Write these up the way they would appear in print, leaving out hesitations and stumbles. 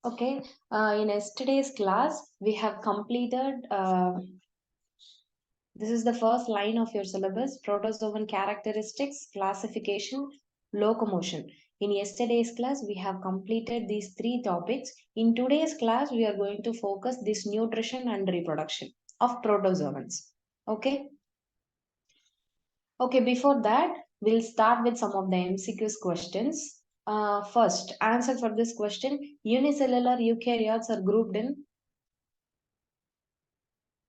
Okay, in yesterday's class, we have completed, this is the first line of your syllabus, protozoan characteristics, classification, locomotion. In yesterday's class, we have completed these three topics. In today's class, we are going to focus this nutrition and reproduction of protozoans. Okay. Okay, before that, we'll start with some of the MCQs questions. First, answer for this question, unicellular eukaryotes are grouped in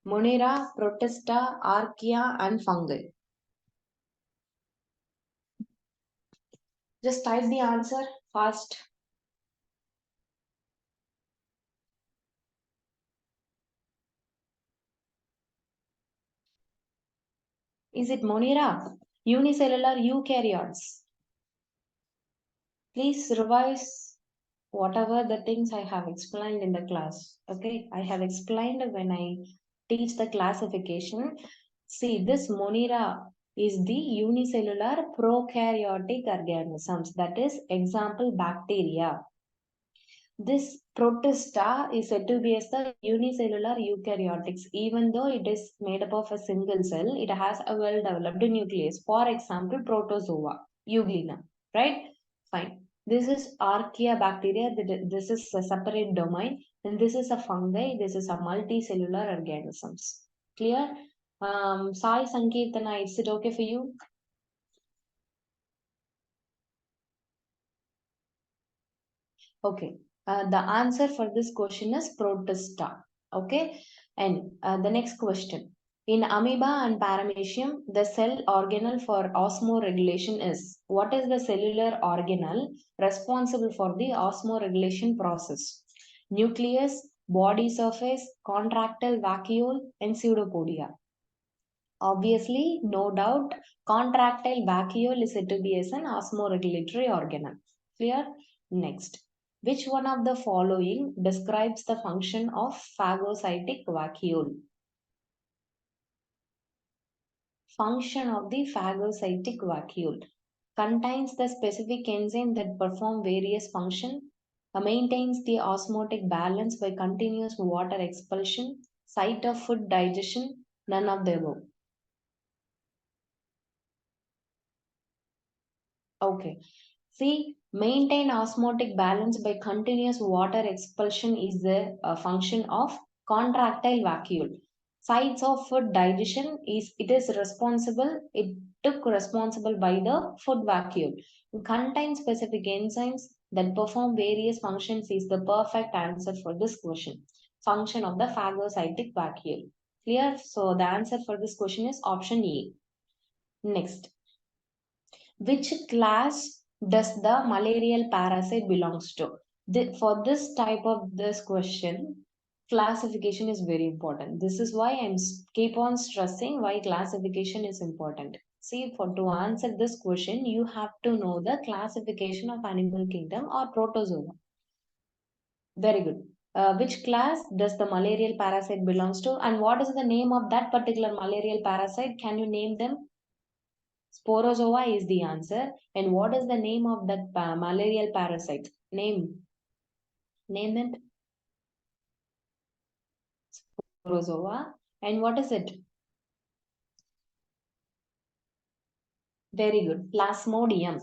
Monera, Protista, Archaea, and fungi. Just type the answer fast. Is it Monera? Unicellular eukaryotes. Please revise whatever the things I have explained in the class. Okay, I have explained when I teach the classification. See, this Monera is the unicellular prokaryotic organisms. That is, example, bacteria. This protista is said to be as the unicellular eukaryotics. Even though it is made up of a single cell, it has a well-developed nucleus. For example, protozoa, euglena, right? Fine. This is archaea bacteria. This is a separate domain. And this is a fungi. This is a multicellular organisms. Clear? Sai Sankirtana, is it okay for you? Okay. The answer for this question is protista. Okay. And the next question. In amoeba and paramecium, the cell organelle for osmoregulation is. What is the cellular organelle responsible for the osmoregulation process? Nucleus, body surface, contractile vacuole, and pseudopodia. Obviously, no doubt, contractile vacuole is said to be as an osmoregulatory organelle. Clear? Next. Which one of the following describes the function of phagocytic vacuole? Function of the phagocytic vacuole contains the specific enzyme that perform various functions, maintains the osmotic balance by continuous water expulsion, site of food digestion, none of the above. Okay. See, maintain osmotic balance by continuous water expulsion is the function of contractile vacuole. Sites of food digestion it is responsible. It took responsible by the food vacuole. It contains specific enzymes that perform various functions is the perfect answer for this question. Function of the phagocytic vacuole. Clear? So the answer for this question is option A. Next. Which class does the malarial parasite belongs to? For this type of this question, classification is very important. This is why I'm keep on stressing why classification is important. See, to answer this question, you have to know the classification of animal kingdom or protozoa. Very good. Which class does the malarial parasite belongs to, and what is the name of that particular malarial parasite? Can you name them? Sporozoa is the answer. And what is the name of that malarial parasite? Name it. Sporozoa. And what is it? Very good. Plasmodium.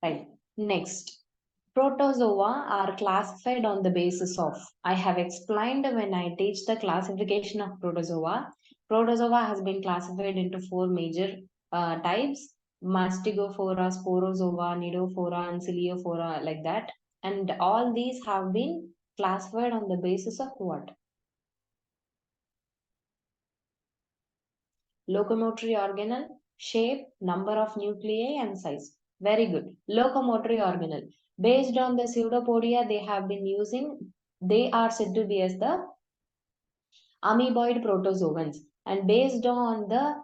Right. Next. Protozoa are classified on the basis of. I have explained when I teach the classification of protozoa. Protozoa has been classified into four major types. Mastigophora, Sporozoa, Nidophora, and Ciliophora, like that. And all these have been classified on the basis of what? Locomotory organelle, shape, number of nuclei, and size. Very good. Locomotory organelle. Based on the pseudopodia they have been using, they are said to be as the amoeboid protozoans. And based on the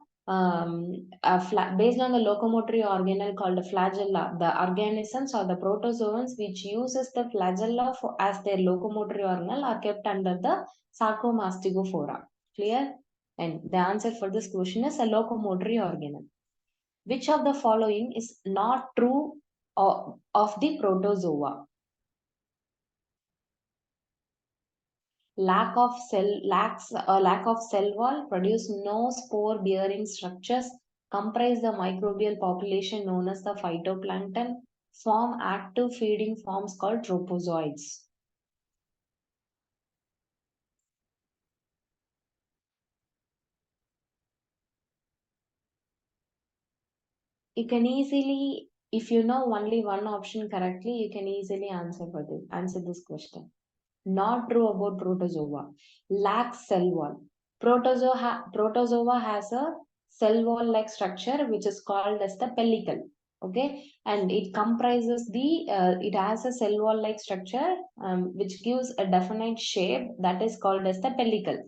locomotory organelle called the flagella, the organisms or the protozoans which uses the flagella as their locomotory organelle are kept under the Sarcomastigophora. Clear? And the answer for this question is a locomotory organelle. Which of the following is not true of the protozoa? Lack of cell wall, produce no spore bearing structures, comprise the microbial population known as the phytoplankton, form active feeding forms called tropozoites. You can easily, if you know only one option correctly, you can easily answer this question. Not true about protozoa. Lacks cell wall. Protozoa has a cell wall like structure which is called as the pellicle. Okay, and it comprises it has a cell wall like structure which gives a definite shape that is called as the pellicle.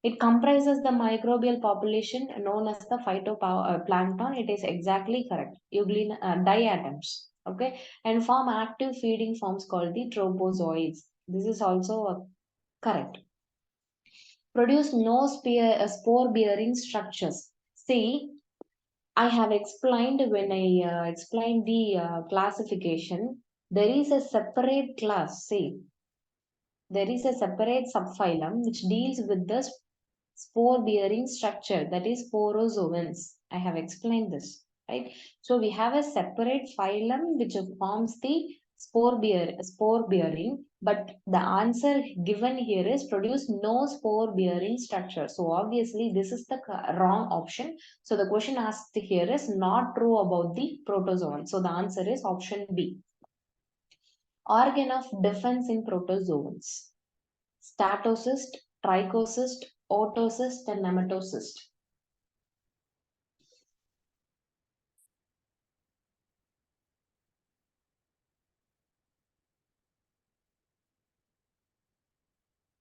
It comprises the microbial population known as the phytoplankton. It is exactly correct. Diatoms. Okay, and form active feeding forms called the tropozoites. This is also correct. Produce no spore bearing structures. See, I have explained when I explained the classification. There is a separate class. See, there is a separate subphylum which deals with the spore bearing structure, that is sporozoans. I have explained this, right? So we have a separate phylum which forms the spore bearing, but the answer given here is produce no spore bearing structure. So obviously this is the wrong option. So the question asked here is not true about the protozoan. So the answer is option B. Organ of defense in protozoans: statocyst, trichocyst, autocyst, and nematocyst.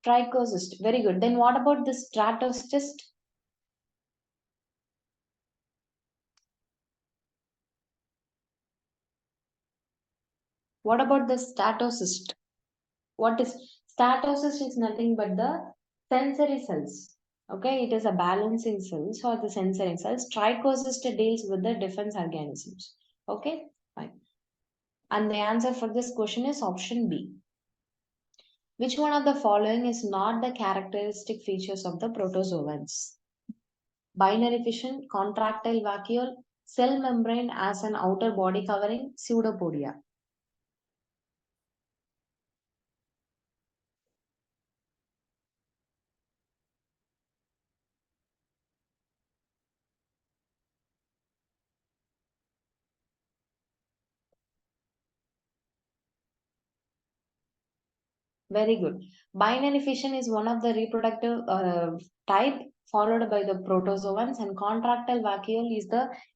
Trichocyst. Very good. Then what about the stratocyst? What about the statocyst? What is statocyst? Is nothing but the sensory cells. Okay, it is a balancing cells or the sensory cells. Trichocyst deals with the defense organisms. Okay, fine. And the answer for this question is option B. Which one of the following is not the characteristic features of the protozoans? Binary fission, contractile vacuole, cell membrane as an outer body covering, pseudopodia. Very good. Binary fission is one of the reproductive type followed by the protozoans, and contractile vacuole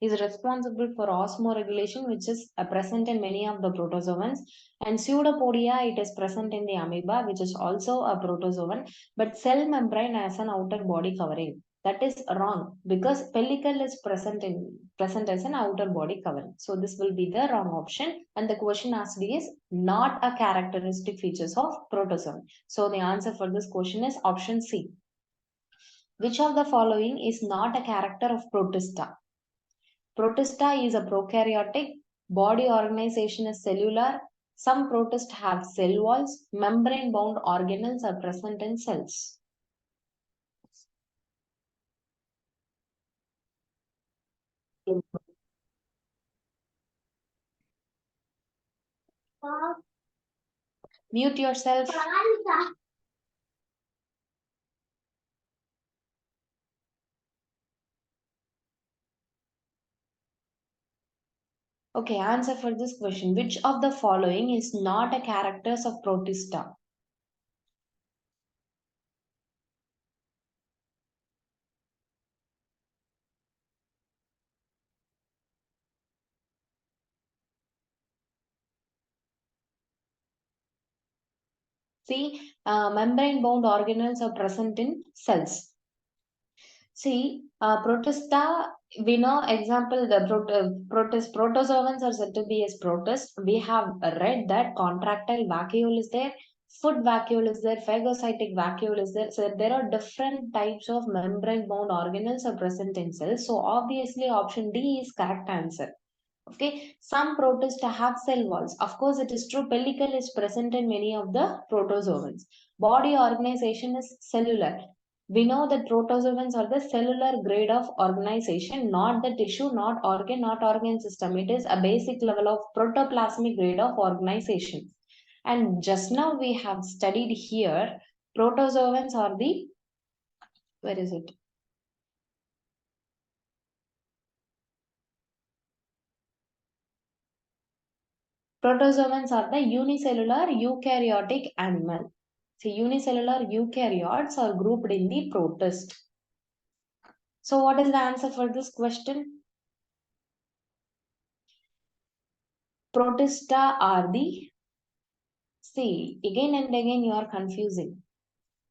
is responsible for osmoregulation, which is present in many of the protozoans. And pseudopodia, it is present in the amoeba, which is also a protozoan, but cell membrane as an outer body covering. That is wrong because pellicle is present as an outer body covering. So this will be the wrong option. And the question asked is not a characteristic features of protozoan. So the answer for this question is option C. Which of the following is not a character of protista? Protista is a prokaryotic. Body organization is cellular. Some protists have cell walls. Membrane-bound organelles are present in cells. Mute yourself. Okay, answer for this question. Which of the following is not a characters of protista? See, membrane-bound organelles are present in cells. See, protista, we know example, the protozoans are said to be as protist. We have read that contractile vacuole is there, foot vacuole is there, phagocytic vacuole is there. So there are different types of membrane-bound organelles are present in cells. So obviously option D is correct answer. Okay, some protists have cell walls. Of course, it is true. Pellicle is present in many of the protozoans. Body organization is cellular. We know that protozoans are the cellular grade of organization, not the tissue, not organ system. It is a basic level of protoplasmic grade of organization. And just now we have studied here, protozoans are the, where is it? Protozoans are the unicellular eukaryotic animal. So unicellular eukaryotes are grouped in the protist. So what is the answer for this question? Protista are the, see, again and again you are confusing.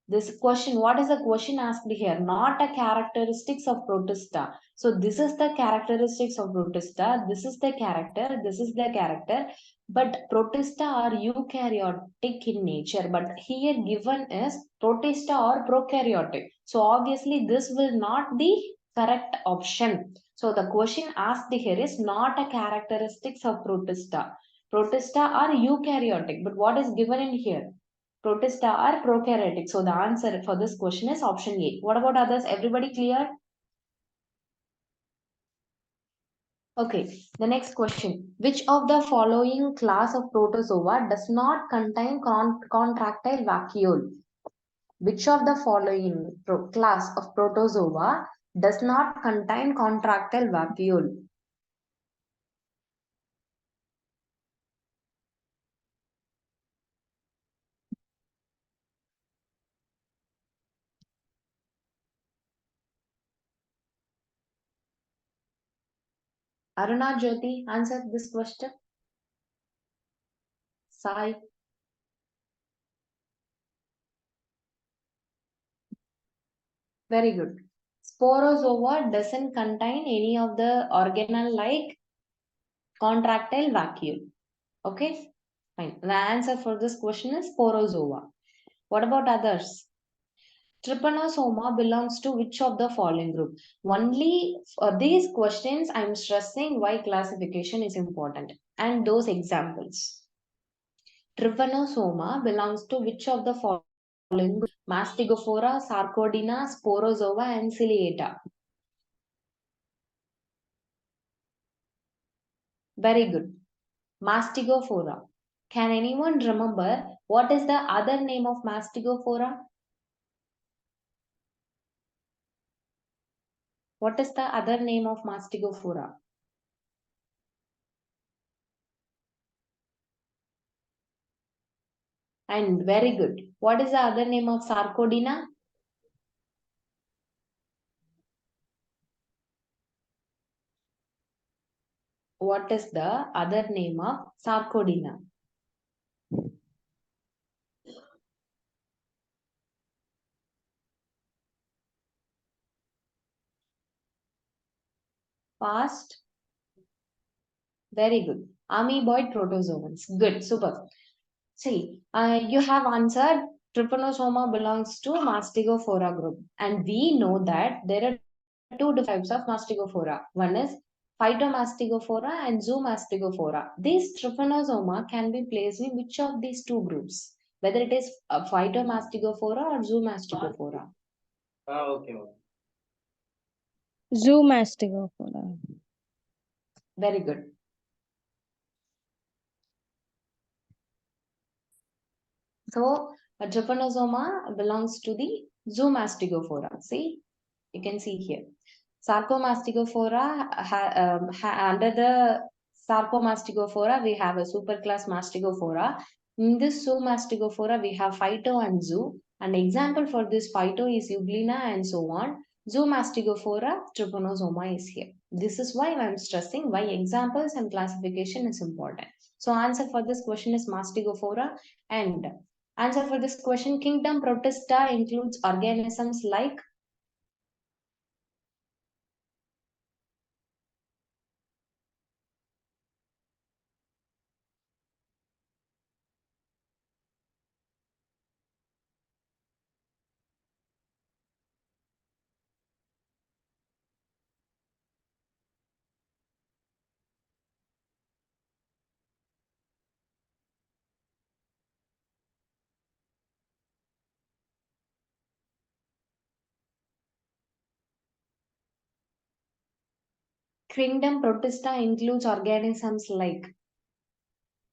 This question, what is the question asked here? Not a characteristics of protista. So this is the characteristics of protista. This is the character. This is the character. But protista are eukaryotic in nature. But here given is protista or prokaryotic. So obviously this will not be correct option. So the question asked here is not a characteristics of protista. Protista are eukaryotic. But what is given in here? Protista are prokaryotic. So the answer for this question is option A. What about others? Everybody clear? Okay, the next question. Which of the following class of protozoa does not contain contractile vacuole? Which of the following class of protozoa does not contain contractile vacuole? Aruna Jyoti, answer this question. Sai, very good. Sporozoa doesn't contain any of the organelle like contractile vacuole. Okay, fine. The answer for this question is Sporozoa. What about others? Trypanosoma belongs to which of the following group? Only for these questions, I'm stressing why classification is important and those examples. Trypanosoma belongs to which of the following group? Mastigophora, Sarcodina, Sporozoa, and Ciliata. Very good. Mastigophora. Can anyone remember what is the other name of Mastigophora? What is the other name of Mastigophora? And very good. What is the other name of Sarcodina? What is the other name of Sarcodina? Fast. Very good. Amoeboid protozoans. Good. Super. See, you have answered Trypanosoma belongs to Mastigophora group. And we know that there are two types of Mastigophora. One is Phytomastigophora and Zoomastigophora. These Trypanosoma can be placed in which of these two groups? Whether it is Phytomastigophora or Zoomastigophora. Okay. Zoomastigophora. Very good. So, a Trypanosoma belongs to the Zoomastigophora. See, you can see here. Sarcomastigophora, under the Sarcomastigophora, we have a superclass Mastigophora. In this Zoomastigophora, we have Phyto and Zoo. An example for this Phyto is Euglena and so on. Zoomastigophora, Trypanosoma is here. This is why I am stressing why examples and classification is important. So answer for this question is Mastigophora, and answer for this question, kingdom Protista includes organisms like Kingdom Protista includes organisms like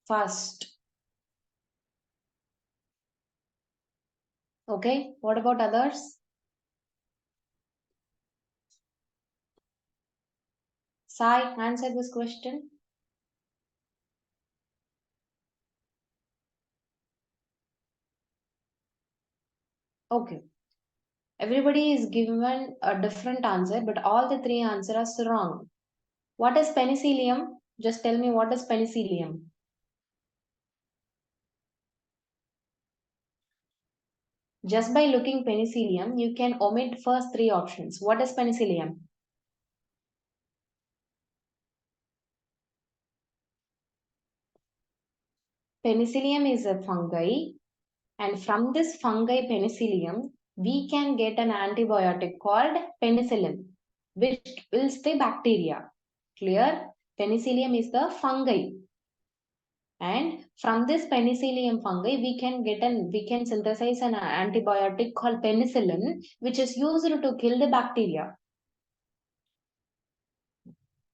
first. Okay, what about others? Sai, answer this question. Okay. Everybody is given a different answer, but all the three answers are wrong. What is penicillium? Just tell me what is penicillium. Just by looking penicillium, you can omit first three options. What is penicillium? Penicillium is a fungi, and from this fungi penicillium, we can get an antibiotic called penicillin, which kills the bacteria. Clear? Penicillium is the fungi. And from this penicillium fungi, we can synthesize an antibiotic called penicillin, which is used to kill the bacteria.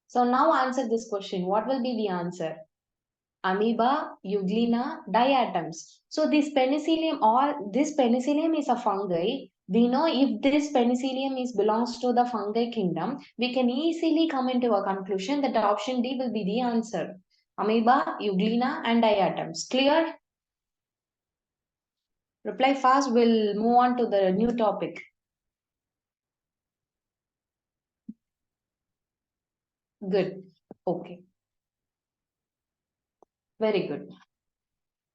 So now answer this question. What will be the answer? Amoeba, euglena, diatoms. So this penicillium is a fungi. We know if this penicillium belongs to the fungi kingdom, we can easily come into a conclusion that option D will be the answer. Amoeba, euglena, and diatoms. Clear? Reply fast. We'll move on to the new topic. Good. Okay. Very good.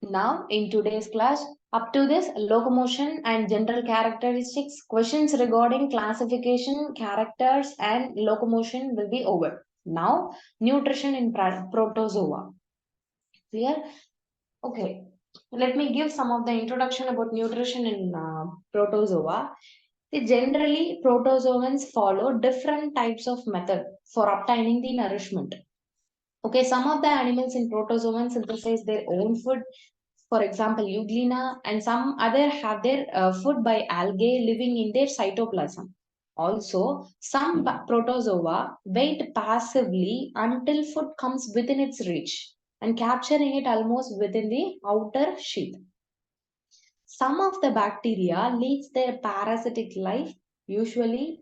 Now, in today's class, up to this, locomotion and general characteristics, questions regarding classification, characters, and locomotion will be over. Now, nutrition in protozoa. Clear? Okay. Let me give some of the introduction about nutrition in protozoa. Generally, protozoans follow different types of method for obtaining the nourishment. Okay, some of the animals in protozoans synthesize their own food, for example, euglena, and some other have their food by algae living in their cytoplasm. Also, some protozoa wait passively until food comes within its reach and capturing it almost within the outer sheath. Some of the bacteria leads their parasitic life, usually.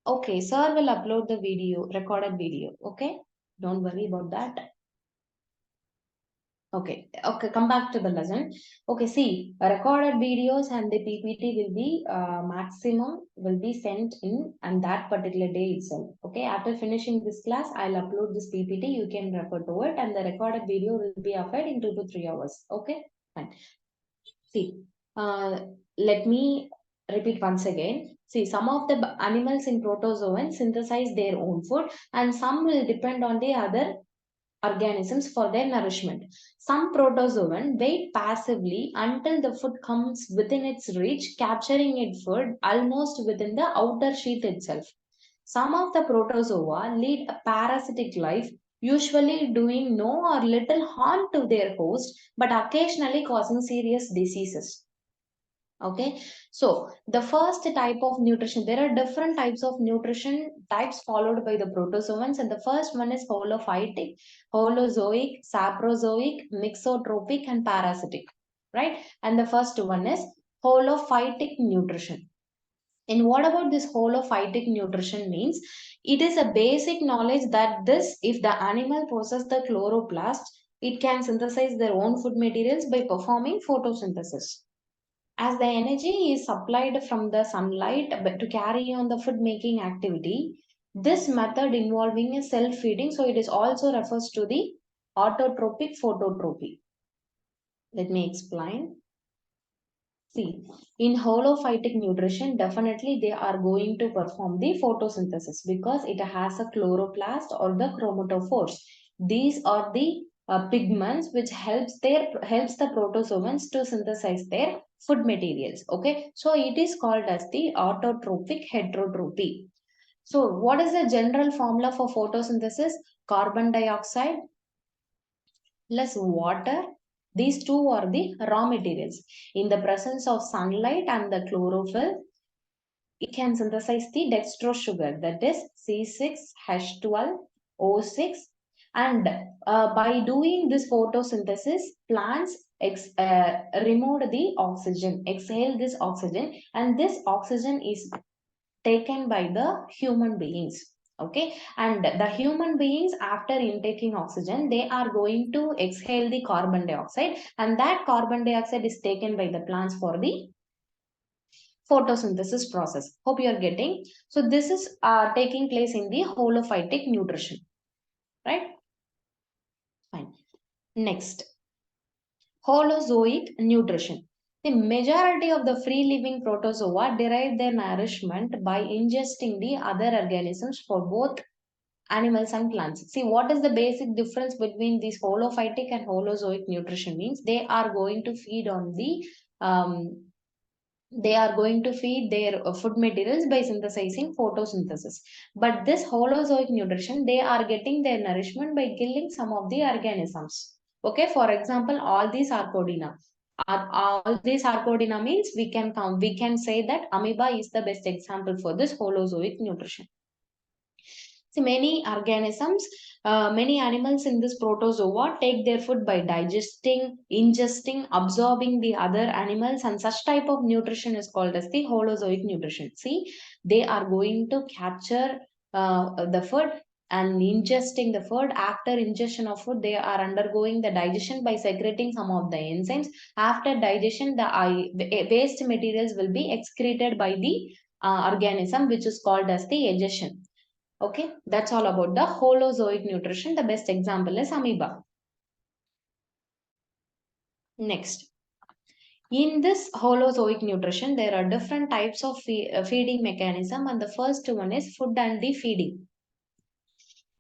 Okay, sir will upload the video, recorded video. Okay, don't worry about that. Okay, come back to the lesson. Okay, see, recorded videos and the PPT will be maximum will be sent in and that particular day itself. Okay, after finishing this class, I'll upload this PPT. You can refer to it, and the recorded video will be uploaded in 2 to 3 hours. Okay, fine. See, uh, let me repeat once again. See, some of the animals in protozoan synthesize their own food, and some will depend on the other organisms for their nourishment. Some protozoan wait passively until the food comes within its reach, capturing its food almost within the outer sheath itself. Some of the protozoa lead a parasitic life, usually doing no or little harm to their host, but occasionally causing serious diseases. Okay, so the first type of nutrition, there are different types of nutrition types followed by the protozoans, and the first one is holophytic, holozoic, saprozoic, mixotropic, and parasitic, right? And the first one is holophytic nutrition. And what about this holophytic nutrition means? It is a basic knowledge that this, if the animal possesses the chloroplast, it can synthesize their own food materials by performing photosynthesis. As the energy is supplied from the sunlight to carry on the food making activity, this method involving a self feeding, so it is also refers to the autotropic phototropy. Let me explain. See, in holophytic nutrition, definitely they are going to perform the photosynthesis because it has a chloroplast or the chromatophores. These are the pigments which helps the protozoans to synthesize their food materials. Okay, so it is called as the autotropic heterotropy. So, what is the general formula for photosynthesis? Carbon dioxide plus water. These two are the raw materials. In the presence of sunlight and the chlorophyll, it can synthesize the dextrose sugar, that is C6H12O6. And by doing this photosynthesis, plants remove the oxygen, exhale this oxygen, and this oxygen is taken by the human beings. Okay, and the human beings, after intaking oxygen, they are going to exhale the carbon dioxide, and that carbon dioxide is taken by the plants for the photosynthesis process. Hope you are getting. So this is taking place in the holophytic nutrition, right? Fine. Next, holozoic nutrition. The majority of the free living protozoa derive their nourishment by ingesting the other organisms for both animals and plants. See, what is the basic difference between these holophytic and holozoic nutrition means? They are going to feed on the they are going to feed their food materials by synthesizing photosynthesis. But this holozoic nutrition, they are getting their nourishment by killing some of the organisms. Okay, for example, all these arcodina. All these arcodina means we can say that amoeba is the best example for this holozoic nutrition. See, many animals in this protozoa take their food by digesting, ingesting, absorbing the other animals, and such type of nutrition is called as the holozoic nutrition. See, they are going to capture the food and ingesting the food. After ingestion of food, they are undergoing the digestion by secreting some of the enzymes. After digestion, the waste materials will be excreted by the organism, which is called as the digestion. Okay, that's all about the holozoic nutrition. The best example is amoeba. Next, in this holozoic nutrition, there are different types of feeding mechanism, and the first one is food and the feeding.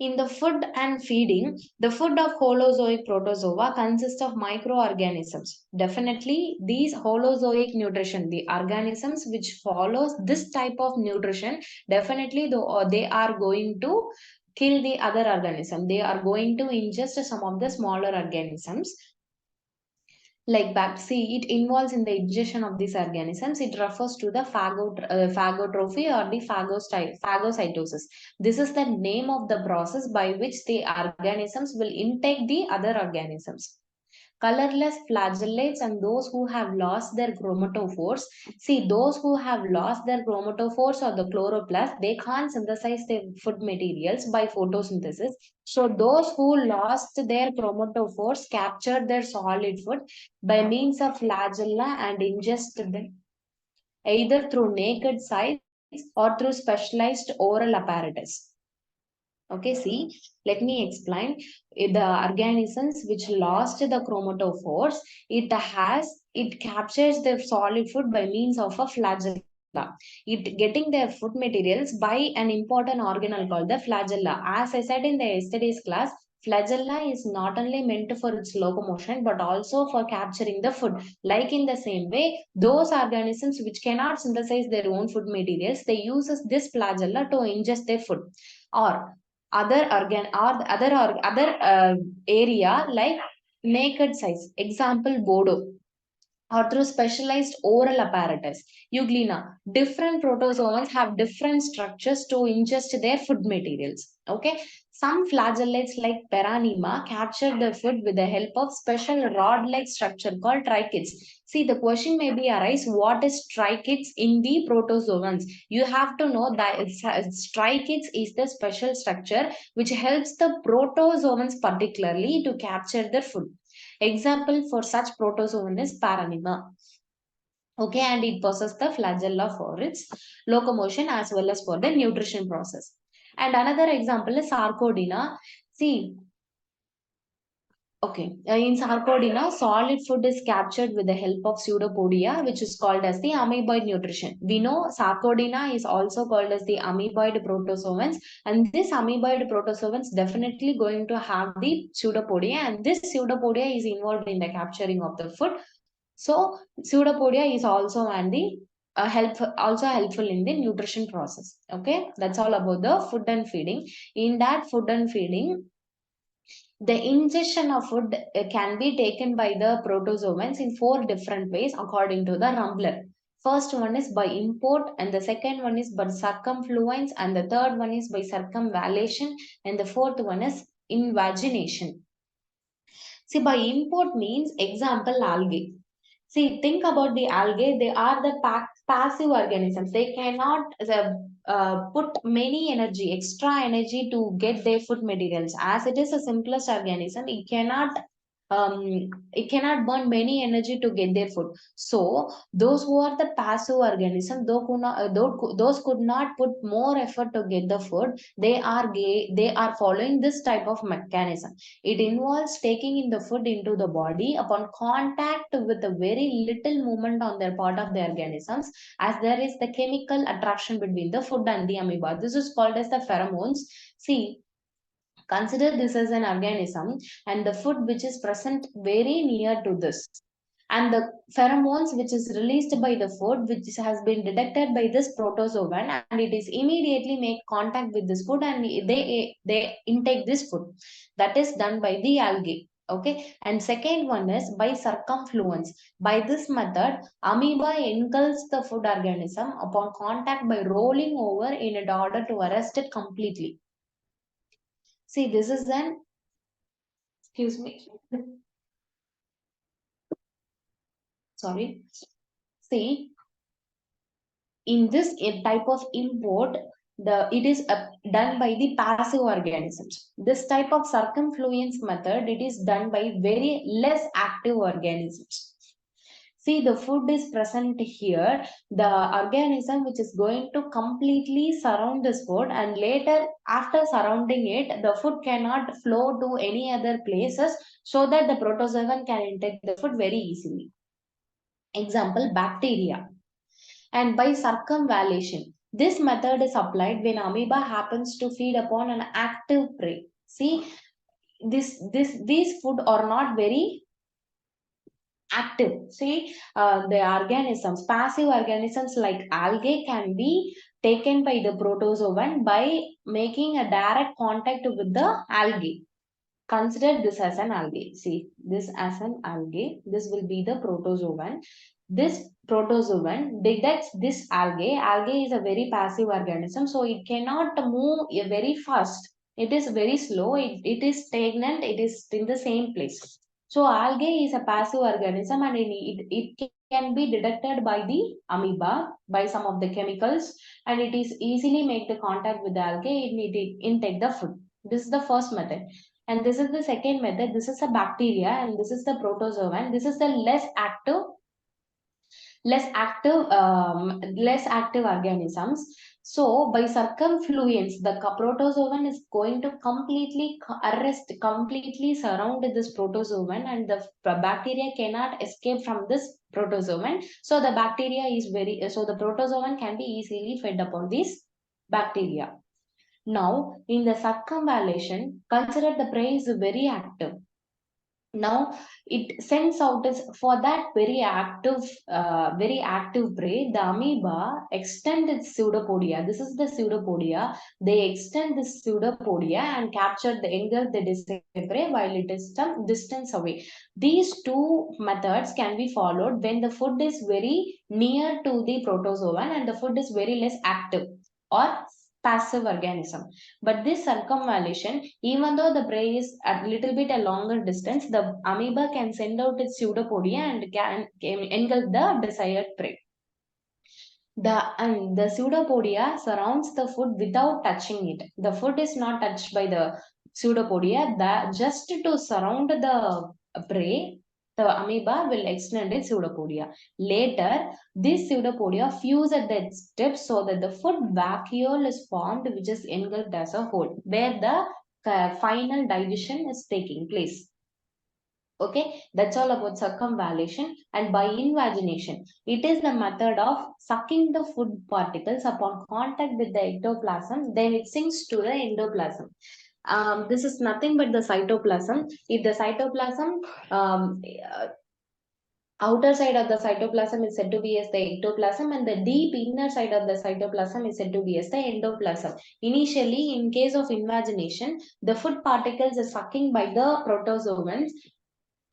In the food and feeding, the food of holozoic protozoa consists of microorganisms. Definitely, these holozoic nutrition, the organisms which follows this type of nutrition, definitely they are going to kill the other organism. They are going to ingest some of the smaller organisms like see, it involves in the ingestion of these organisms. It refers to the phagotrophy or the phagocytosis. This is the name of the process by which the organisms will intake the other organisms. Colorless flagellates and those who have lost their chromatophores. See, those who have lost their chromatophores or the chloroplast, they can't synthesize their food materials by photosynthesis. So those who lost their chromatophores captured their solid food by means of flagella and ingested them either through naked sites or through specialized oral apparatus. Okay, see, let me explain. The organisms which lost the chromatophores, it captures their solid food by means of a flagella. It getting their food materials by an important organelle called the flagella. As I said in the yesterday's class, flagella is not only meant for its locomotion but also for capturing the food. Like in the same way, those organisms which cannot synthesize their own food materials, they use this flagella to ingest their food. Or other area like naked size, example bodo, or through specialized oral apparatus, euglena. Different protozoans have different structures to ingest their food materials. Okay, some flagellates like Peranima capture the food with the help of special rod-like structure called trichids. See, the question may be arise, what is trichids in the protozoans? You have to know that trichids is the special structure which helps the protozoans particularly to capture their food. Example for such protozoan is Paranima. Okay, and it possesses the flagella for its locomotion as well as for the nutrition process. And another example is Sarcodina. See, okay, in Sarcodina, solid food is captured with the help of pseudopodia, which is called as the amoeboid nutrition. We know Sarcodina is also called as the amoeboid protozoans, and this amoeboid protozoans definitely going to have the pseudopodia, and this pseudopodia is involved in the capturing of the food. So, pseudopodia is also helpful in the nutrition process. Okay, that's all about the food and feeding. In that food and feeding, the ingestion of food can be taken by the protozoans in 4 different ways according to the Rumbler. First one is by import, and the second one is by circumfluence, and the third one is by circumvallation, and the fourth one is invagination. See, by import means example algae. See, think about the algae. They are the passive organisms. They cannot put many energy, extra energy to get their food materials. As it is a simplest organism, it cannot burn many energy to get their food. So those who are the passive organism, those could not put more effort to get the food. They are following this type of mechanism. It involves taking in the food into the body upon contact with a very little movement on their part of the organisms, as there is the chemical attraction between the food and the amoeba. This is called as the pheromones. See, consider this as an organism and the food which is present very near to this. And the pheromones which is released by the food which has been detected by this protozoan, and it is immediately make contact with this food and they intake this food. That is done by the algae. Okay, and second one is by circumfluence. By this method, amoeba engulfs the food organism upon contact by rolling over in order to arrest it completely. See, this is an, excuse me, sorry. See, in this type of import, it is done by the passive organisms. This type of circumfluence method, it is done by very less active organisms. See, the food is present here. The organism which is going to completely surround this food, and later after surrounding it, the food cannot flow to any other places, so that the protozoan can intake the food very easily. Example, bacteria. And by circumvallation, this method is applied when amoeba happens to feed upon an active prey. See, these food are not very active. See, the organisms, passive organisms like algae can be taken by the protozoan by making a direct contact with the algae. Consider this as an algae. See, this as an algae. This will be the protozoan. This protozoan detects this algae. Algae is a very passive organism, so it cannot move very fast. It is very slow. It is stagnant. It is in the same place. So algae is a passive organism, and it can be detected by the amoeba by some of the chemicals, and it is easily make the contact with the algae and it intake the food. This is the first method. And this is the second method. This is a bacteria, and this is the protozoan. This is the less active organisms. So by circumfluence, the protozoan is going to completely surround this protozoan, and the bacteria cannot escape from this protozoan. So the bacteria is so the protozoan can be easily fed upon this bacteria. Now, in the circumvallation, consider the prey is very active. Now it sends out this for that very active prey. The amoeba extend its pseudopodia. This is the pseudopodia. They extend this pseudopodia and capture the engulf the desired prey while it is some distance away. These two methods can be followed when the food is very near to the protozoan and the food is very less active or passive organism. But this circumvallation, even though the prey is a little bit a longer distance, the amoeba can send out its pseudopodia and can engulf the desired prey. The pseudopodia surrounds the food without touching it. The food is not touched by the pseudopodia. Just to surround the prey, the amoeba will extend its pseudopodia. Later, this pseudopodia fuse at the tips so that the food vacuole is formed, which is engulfed as a whole, where the final digestion is taking place. Okay, that's all about circumvallation. And by invagination, it is the method of sucking the food particles upon contact with the ectoplasm, then it sinks to the endoplasm. This is nothing but the cytoplasm. If the cytoplasm, outer side of the cytoplasm is said to be as the ectoplasm, and the deep inner side of the cytoplasm is said to be as the endoplasm. Initially, in case of invagination, the food particles are sucking by the protozoans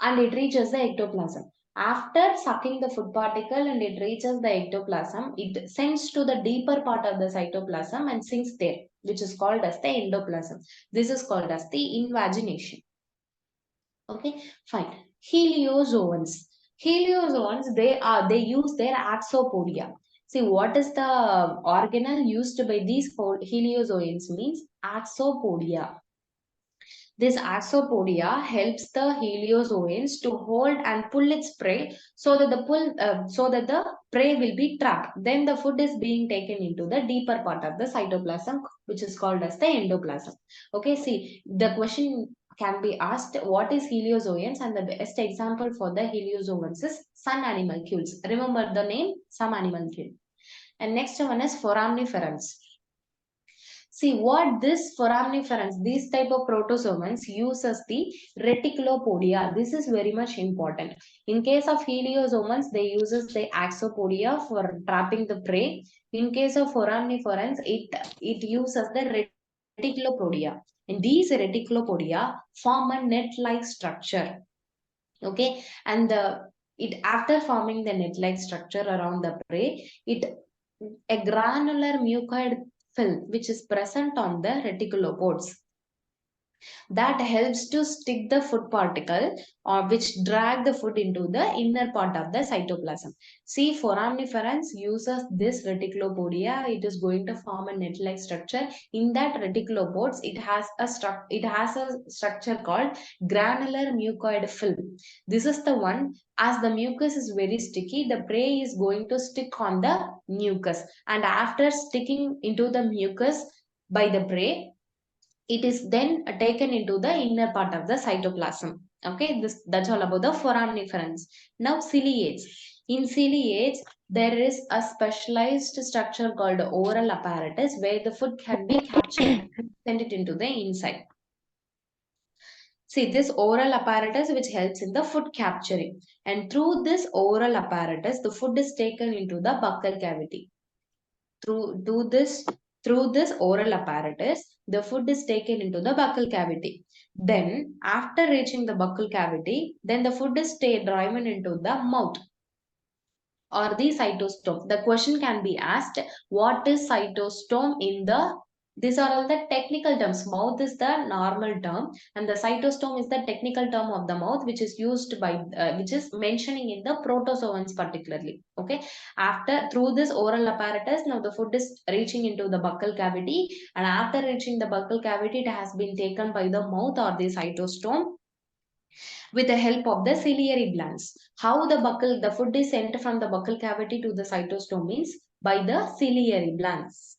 and it reaches the ectoplasm. After sucking the food particle and it reaches the ectoplasm, it sends to the deeper part of the cytoplasm and sinks there, which is called as the endoplasm. This is called as the invagination. Okay, fine. Heliozoans. Heliozoans, they use their axopodia. See, what is the organelle used by these heliozoans means axopodia. This axopodia helps the heliozoans to hold and pull its prey so that the prey will be trapped. Then the food is being taken into the deeper part of the cytoplasm, which is called as the endoplasm. Okay, see, the question can be asked, what is heliozoans? And the best example for the heliozoans is sun animalcules. Remember the name, some animalcule. And next one is foramniferans. See what this foramniferans, these type of protozoans uses the reticulopodia. This is very much important. In case of heliozoans, they uses the axopodia for trapping the prey. In case of foramniferans, it uses the reticulopodia. And these reticulopodia form a net-like structure. Okay, and it after forming the net-like structure around the prey, a granular mucoid film which is present on the reticulopods that helps to stick the food particle or which drag the food into the inner part of the cytoplasm. See, foramniferans uses this reticulopodia. It is going to form a net-like structure. In that reticulopods, it has a structure called granular mucoid film. This is the one, as the mucus is very sticky, the prey is going to stick on the mucus, and after sticking into the mucus by the prey, it is then taken into the inner part of the cytoplasm. Okay, that's all about the foramniferans. Now ciliates. In ciliates, there is a specialized structure called oral apparatus where the food can be captured and send it into the inside. See, this oral apparatus which helps in the food capturing, and through this oral apparatus the food is taken into the buccal cavity. Through this oral apparatus, the food is taken into the buccal cavity. Then, after reaching the buccal cavity, then the food is driven into the mouth or the cytostome. The question can be asked, what is cytostome in the, these are all the technical terms. Mouth is the normal term and the cytostome is the technical term of the mouth which is used by, which is mentioning in the protozoans particularly. Okay, after through this oral apparatus, now the food is reaching into the buccal cavity, and after reaching the buccal cavity, it has been taken by the mouth or the cytostome with the help of the ciliary glands. How the food is sent from the buccal cavity to the cytostome means by the ciliary glands.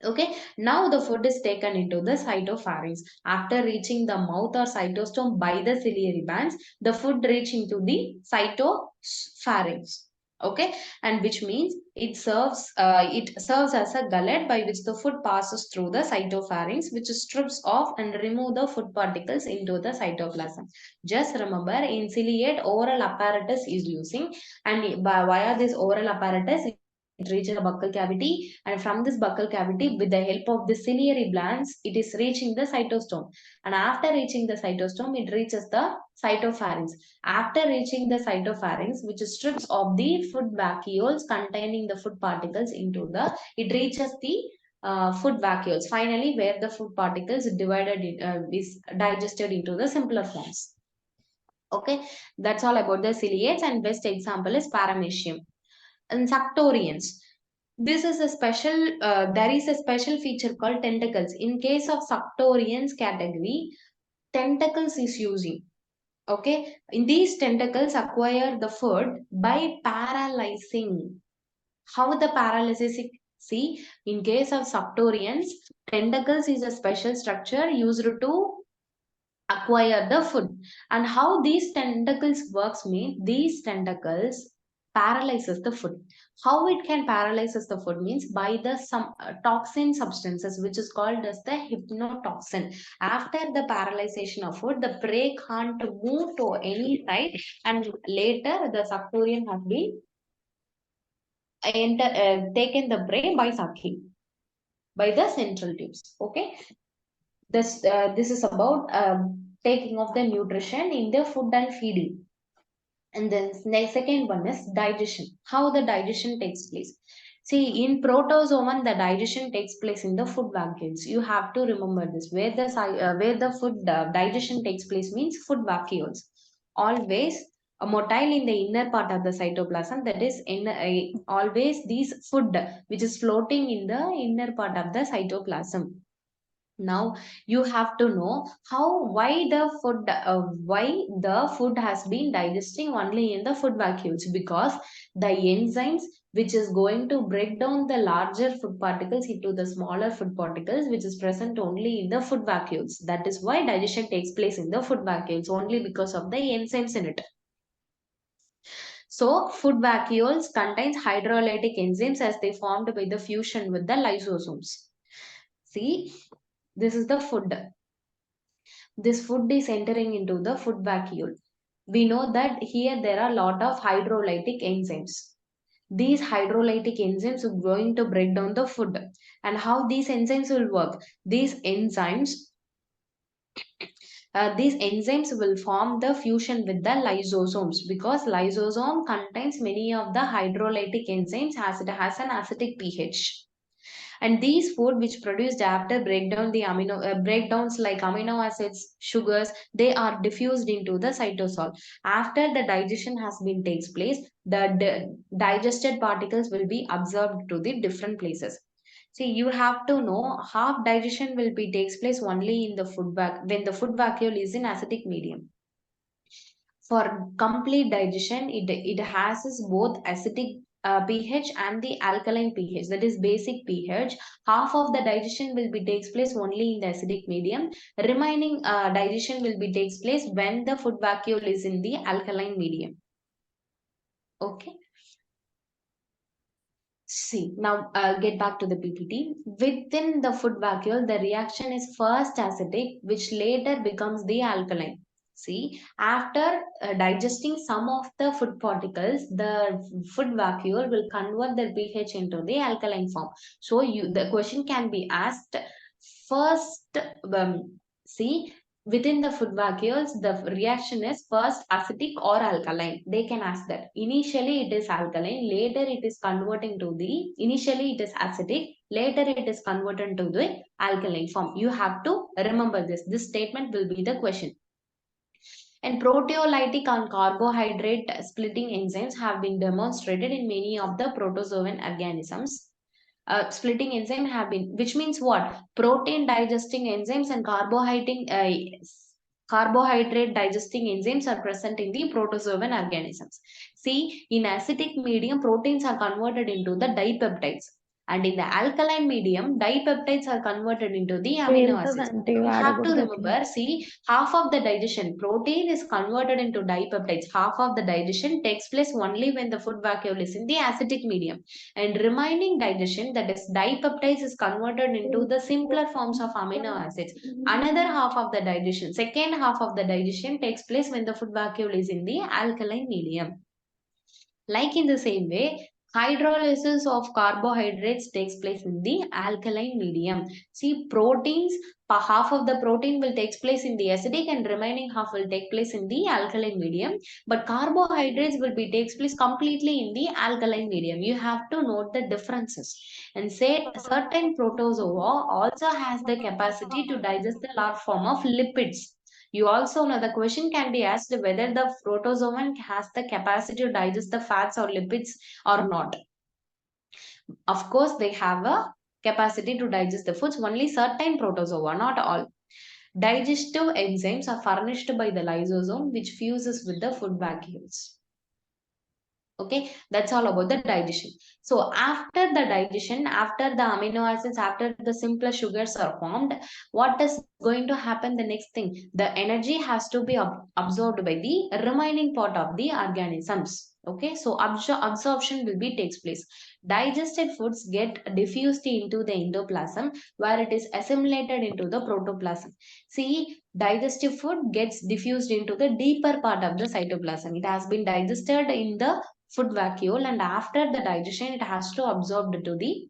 Okay, now the food is taken into the cytopharynx. After reaching the mouth or cytostome by the ciliary bands, the food reaching to the cytopharynx. Okay, and which means it serves as a gullet by which the food passes through the cytopharynx, which strips off and remove the food particles into the cytoplasm. Just remember, in ciliate, oral apparatus is using, and via this oral apparatus it reaches the buccal cavity, and from this buccal cavity with the help of the ciliary glands it is reaching the cytostome, and after reaching the cytostome it reaches the cytopharynx. After reaching the cytopharynx, which strips of the food vacuoles containing the food particles into the, it reaches the food vacuoles finally, where the food particles is digested into the simpler forms. Okay, that's all about the ciliates, and best example is paramecium. And suctorians, this is a special there is a special feature called tentacles. In case of suctorians category, tentacles is using. Okay, in these tentacles acquire the food by paralyzing. How the paralysis, see, in case of suctorians, tentacles is a special structure used to acquire the food. And how these tentacles works mean, these tentacles paralyzes the food. How it can paralyzes the food means by the some toxin substances which is called as the hypnotoxin. After the paralyzation of food, the prey can't move to any side, and later the suctorian has been taken the prey by sucking by the central tubes. Okay, this is about taking of the nutrition in the food and feeding. And then the second one is digestion. How the digestion takes place. See, in protozoan, the digestion takes place in the food vacuoles. You have to remember this. Where the food digestion takes place means food vacuoles. Always a motile in the inner part of the cytoplasm. That is, always these food which is floating in the inner part of the cytoplasm. Now you have to know why the food has been digesting only in the food vacuoles, because the enzymes which is going to break down the larger food particles into the smaller food particles, which is present only in the food vacuoles. That is why digestion takes place in the food vacuoles, only because of the enzymes in it. So food vacuoles contains hydrolytic enzymes as they formed by the fusion with the lysosomes. See, this is the food. This food is entering into the food vacuole. We know that here there are a lot of hydrolytic enzymes. These hydrolytic enzymes are going to break down the food. And how these enzymes will work? These enzymes will form the fusion with the lysosomes, because lysosome contains many of the hydrolytic enzymes as it has an acidic pH. And these food which produced after breakdowns like amino acids, sugars, they are diffused into the cytosol. After the digestion has been takes place, the digested particles will be absorbed to the different places. See, you have to know half digestion will be takes place only in the when the food vacuole is in acidic medium. For complete digestion, it has both acidic pH and the alkaline pH, that is basic pH. Half of the digestion will be takes place only in the acidic medium. Remaining digestion will be takes place when the food vacuole is in the alkaline medium. Okay. See, now get back to the PPT. Within the food vacuole, the reaction is first acidic, which later becomes the alkaline. See, after digesting some of the food particles, the food vacuole will convert the pH into the alkaline form. So, the question can be asked first. See, within the food vacuoles, the reaction is first acidic or alkaline. They can ask that. Initially, it is alkaline. Later, it is converting to the. Initially, it is acidic. Later, it is converted to the alkaline form. You have to remember this. This statement will be the question. And proteolytic and carbohydrate splitting enzymes have been demonstrated in many of the protozoan organisms. Splitting enzyme have been, which means what? Protein digesting enzymes and carbohydrate digesting enzymes are present in the protozoan organisms. See, in acidic medium, proteins are converted into the dipeptides. And in the alkaline medium, dipeptides are converted into the amino acids. You have to remember, see, half of the digestion, protein is converted into dipeptides. Half of the digestion takes place only when the food vacuole is in the acidic medium. And remaining digestion, that is dipeptides, is converted into the simpler forms of amino acids. Another half of the digestion, second half of the digestion takes place when the food vacuole is in the alkaline medium. Like in the same way, hydrolysis of carbohydrates takes place in the alkaline medium. See, proteins, half of the protein will take place in the acidic and remaining half will take place in the alkaline medium. But carbohydrates will be takes place completely in the alkaline medium. You have to note the differences. And say certain protozoa also has the capacity to digest the large form of lipids. You also know the question can be asked whether the protozoan has the capacity to digest the fats or lipids or not. Of course, they have a capacity to digest the foods, only certain protozoa, not all. Digestive enzymes are furnished by the lysosome, which fuses with the food vacuoles. Okay, that's all about the digestion. So after the digestion, after the amino acids, after the simpler sugars are formed, what is going to happen? The next thing, the energy has to be absorbed by the remaining part of the organisms. Okay, so absorption will be takes place. Digested foods get diffused into the endoplasm, where it is assimilated into the protoplasm. See, digestive food gets diffused into the deeper part of the cytoplasm. It has been digested in the food vacuole, and after the digestion it has to absorb to the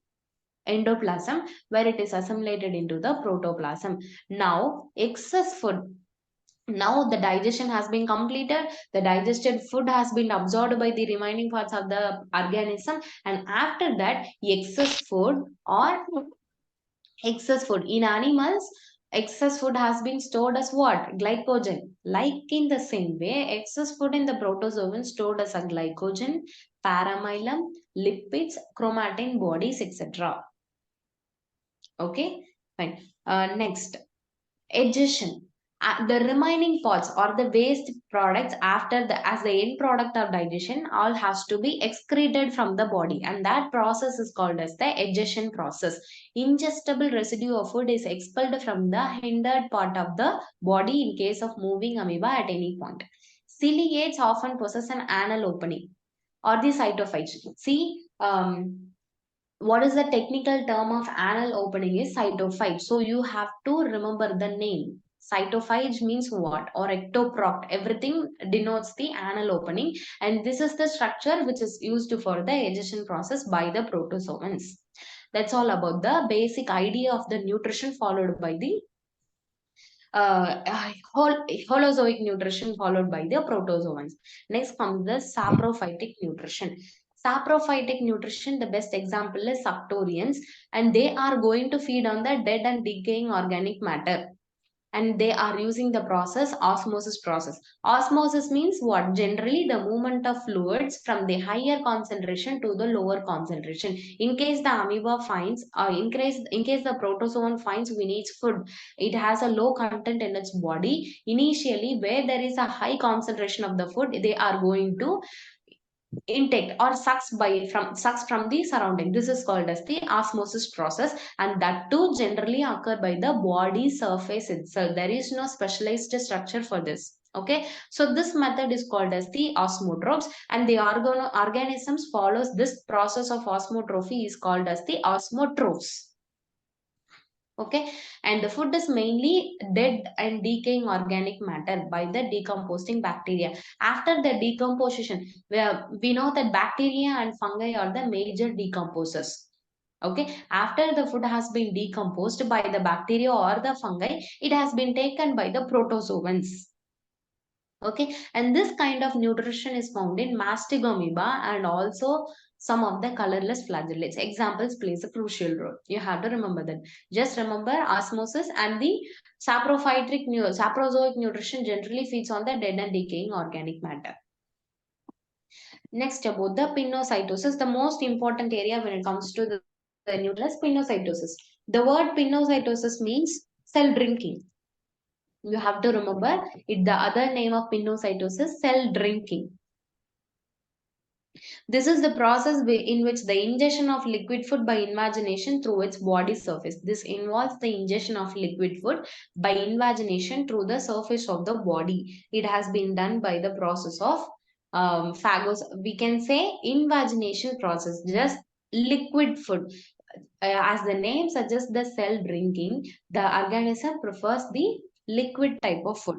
endoplasm, where it is assimilated into the protoplasm. Now excess food, Now the digestion has been completed, the digested food has been absorbed by the remaining parts of the organism, and after that excess food in animals, excess food has been stored as what? Glycogen. Like in the same way, excess food in the protozoan stored as a glycogen, paramylum, lipids, chromatin bodies, etc. Okay, fine. Next, addition. The remaining parts or the waste products after the as the end product of digestion all has to be excreted from the body, and that process is called as the addition process. Ingestible residue of food is expelled from the hindered part of the body in case of moving amoeba at any point. Ciliates often possess an anal opening or the cytophages. See, what is the technical term of anal opening is cytophyte. So you have to remember the name. Cytophyte means what? Or ectoproct. Everything denotes the anal opening, and this is the structure which is used for the digestion process by the protozoans. That's all about the basic idea of the nutrition followed by the holozoic nutrition followed by the protozoans. Next comes the saprophytic nutrition. Saprophytic nutrition, the best example is suctorians, and they are going to feed on the dead and decaying organic matter, and they are using the process osmosis process. Osmosis means what? Generally the movement of fluids from the higher concentration to the lower concentration. In case the amoeba finds in case the protozoan finds we need food, it has a low content in its body. Initially where there is a high concentration of the food, they are going to intake or sucks from the surrounding. This is called as the osmosis process, and that too generally occur by the body surface itself. There is no specialized structure for this. Okay, so this method is called as the osmotrophs, and the organisms follows this process of osmotrophy is called as the osmotrophs. Okay, and the food is mainly dead and decaying organic matter by the decomposing bacteria. After the decomposition, where we know that bacteria and fungi are the major decomposers. Okay, after the food has been decomposed by the bacteria or the fungi, it has been taken by the protozoans. Okay, and this kind of nutrition is found in mastigoamoeba and also some of the colorless flagellates. Examples plays a crucial role. You have to remember that. Just remember osmosis, and the saprozoic nutrition generally feeds on the dead and decaying organic matter. Next, about the pinocytosis, the most important area when it comes to the nutrition, pinocytosis. The word pinocytosis means cell drinking. You have to remember it. The other name of pinocytosis, cell drinking. This is the process in which the ingestion of liquid food by invagination through its body surface. This involves the ingestion of liquid food by invagination through the surface of the body. It has been done by the process of phagos. We can say invagination process, just liquid food. As the name suggests, the cell drinking, the organism prefers the liquid type of food.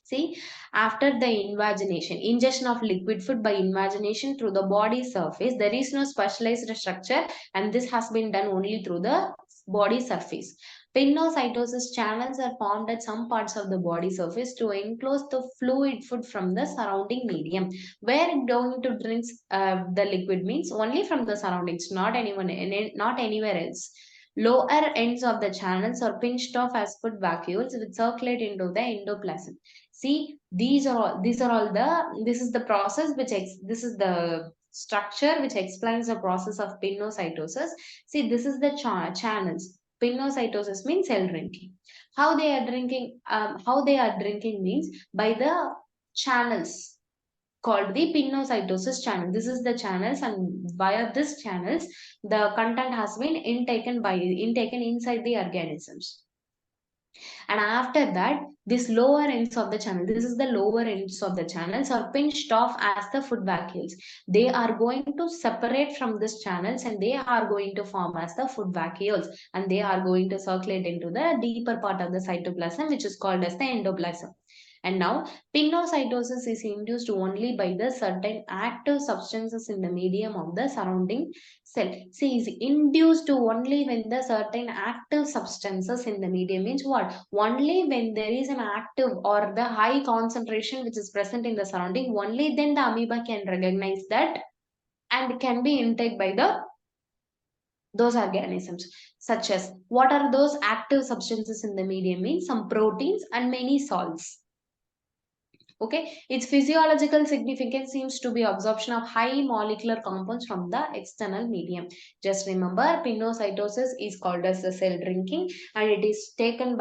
See, after the ingestion of liquid food by invagination through the body surface, there is no specialized structure, and this has been done only through the body surface. Pinocytosis channels are formed at some parts of the body surface to enclose the fluid food from the surrounding medium. Where it going to drink the liquid means only from the surroundings, not not anywhere else. Lower ends of the channels are pinched off as food vacuoles which circulate into the endoplasm. See, this is the process this is the structure which explains the process of pinocytosis. See, this is the channels. Pinocytosis means cell drinking. How they are drinking means by the channels called the pinocytosis channel. This is the channels, and via this channels, the content has been intaken inside the organisms. And after that, this lower ends of the channel, this is the lower ends of the channels are pinched off as the food vacuoles. They are going to separate from this channels, and they are going to form as the food vacuoles, and they are going to circulate into the deeper part of the cytoplasm, which is called as the endoplasm. And now, pinocytosis is induced only by the certain active substances in the medium of the surrounding cell. See, is induced only when the certain active substances in the medium means what? Only when there is an active or the high concentration which is present in the surrounding, only then the amoeba can recognize that and can be intake by the those organisms. Such as, what are those active substances in the medium means some proteins and many salts. Okay, its physiological significance seems to be absorption of high molecular compounds from the external medium. Just remember, pinocytosis is called as the cell drinking, and it is taken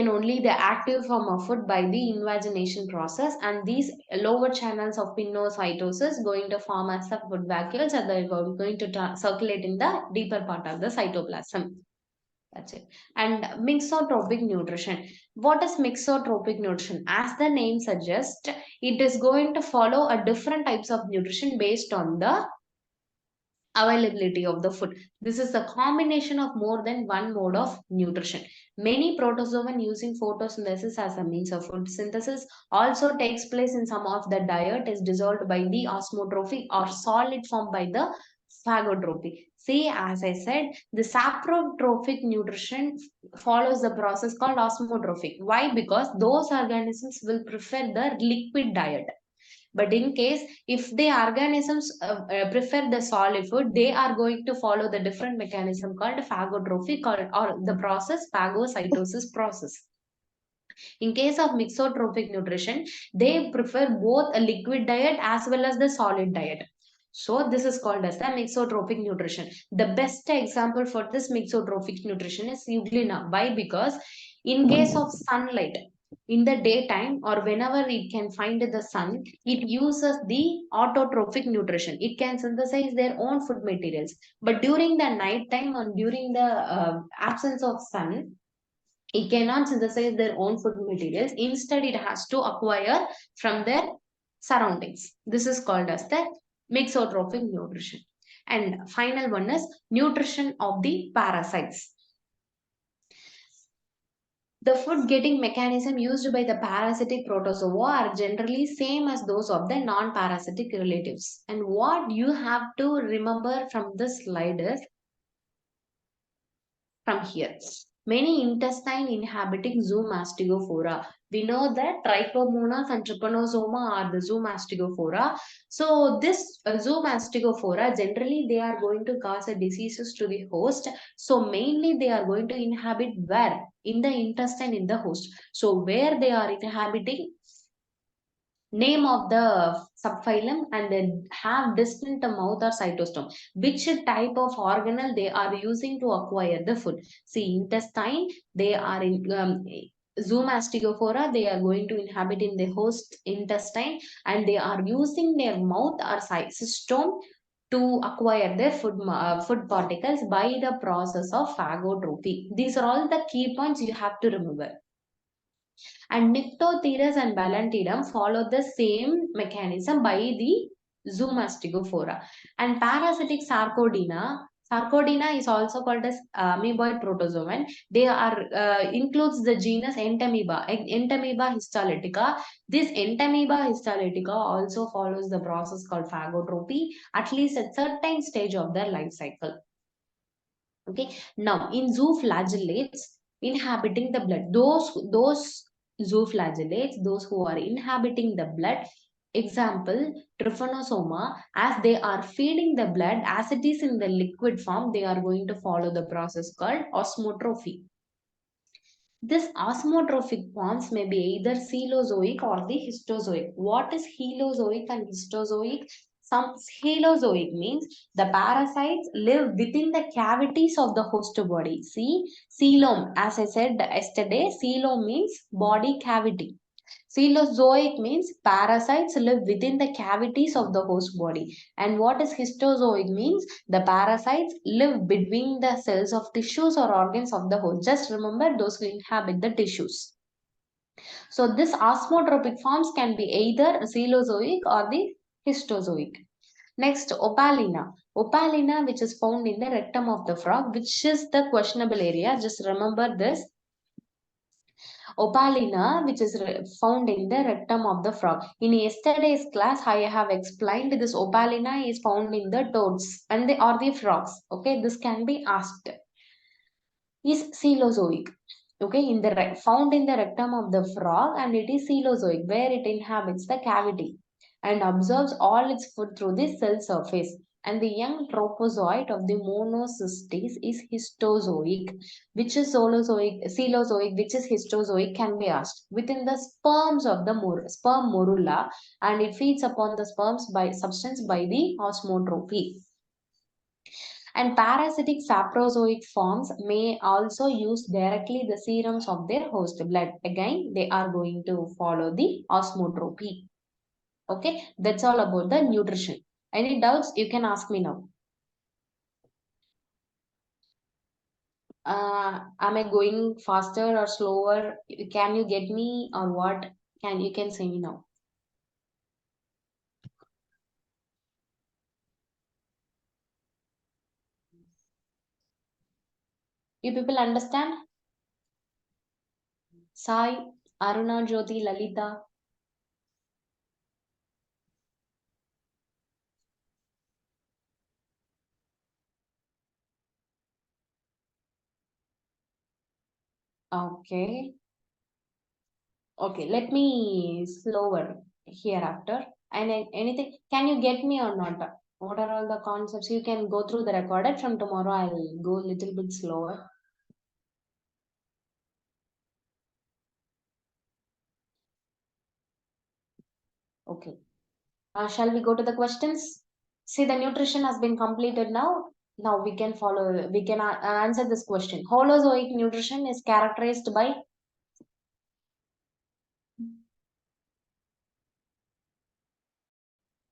only the active form of food by the invagination process, and these lower channels of pinocytosis going to form as the food vacuoles, and they are going to circulate in the deeper part of the cytoplasm. That's it. And mixotropic nutrition. What is mixotropic nutrition? As the name suggests, it is going to follow a different types of nutrition based on the availability of the food. This is a combination of more than one mode of nutrition. Many protozoan using photosynthesis as a means of food synthesis also takes place in some of the diet is dissolved by the osmotrophy or solid form by the phagotrophy. See, as I said, the saprotrophic nutrition follows the process called osmotrophic. Why? Because those organisms will prefer the liquid diet. But in case if the organisms prefer the solid food, they are going to follow the different mechanism called phagotrophy called, or the process phagocytosis process. In case of mixotrophic nutrition, they prefer both a liquid diet as well as the solid diet. So this is called as the mixotrophic nutrition. The best example for this mixotrophic nutrition is euglena. Why? Because in case of sunlight, in the daytime or whenever it can find the sun, it uses the autotrophic nutrition. It can synthesize their own food materials. But during the night time or during the absence of sun, it cannot synthesize their own food materials. Instead, it has to acquire from their surroundings. This is called as the mixotrophic nutrition. And final one is nutrition of the parasites. The food getting mechanism used by the parasitic protozoa are generally same as those of the non-parasitic relatives. And what you have to remember from this slide is from here. Many intestine inhabiting zoomastigophora. We know that trichomonas and trypanosoma are the zoomastigophora. So this zoomastigophora, generally they are going to cause a diseases to the host. So mainly they are going to inhabit where? In the intestine in the host. So where they are inhabiting, name of the subphylum, and they have distinct mouth or cytostome. Which type of organelle they are using to acquire the food? See, intestine, they are in zoomastigophora, they are going to inhabit in the host intestine, and they are using their mouth or cystostome to acquire their food particles by the process of phagotrophy. These are all the key points you have to remember. And Nyctotheres and Ballantidum follow the same mechanism by the Zoomastigophora. And parasitic Sarcodina is also called as amoeboid protozoan. They are includes the genus Entamoeba, Entamoeba histolytica. This Entamoeba histolytica also follows the process called phagotrophy, at least at certain stage of their life cycle. Okay. Now, in zooflagellates inhabiting the blood, those zooflagellates, those who are inhabiting the blood, example trypanosoma, as they are feeding the blood as it is in the liquid form, they are going to follow the process called osmotrophy. This osmotrophic forms may be either Cenozoic or the histozoic. What is Helozoic and histozoic? Some Helozoic means the parasites live within the cavities of the host body. See, coelom, as I said yesterday, coelom means body cavity. Cenozoic means parasites live within the cavities of the host body. And what is histozoic means? The parasites live between the cells of tissues or organs of the host. Just remember those who inhabit the tissues. So this osmotropic forms can be either Cenozoic or the histozoic. Next, opalina. Opalina, which is found in the rectum of the frog, which is the questionable area. Just remember this. Opalina, which is found in the rectum of the frog. In yesterday's class, I have explained this opalina is found in the toads and they are the frogs. Okay, this can be asked. Is Cenozoic. Okay, found in the rectum of the frog, and it is Cenozoic, where it inhabits the cavity and absorbs all its food through the cell surface. And the young trophozoite of the monocystis is histozoic, which is Cenozoic, which is histozoic, can be asked. Within the sperms of the sperm morula, and it feeds upon the sperms by substance by the osmotropy. And parasitic saprozoic forms may also use directly the serums of their host blood. Again, they are going to follow the osmotropy. Okay, that's all about the nutrition. Any doubts? You can ask me now. Am I going faster or slower? Can you get me or what? You can say me now. You people understand? Sai, Aruna, Jyoti, Lalita. Okay. Okay, let me slower hereafter. And anything, can you get me or not? What are all the concepts? You can go through the recorded. From tomorrow, I'll go a little bit slower. Okay. Shall we go to the questions? See, the nutrition has been completed now. Now we can follow, we can answer this question. Holozoic nutrition is characterized by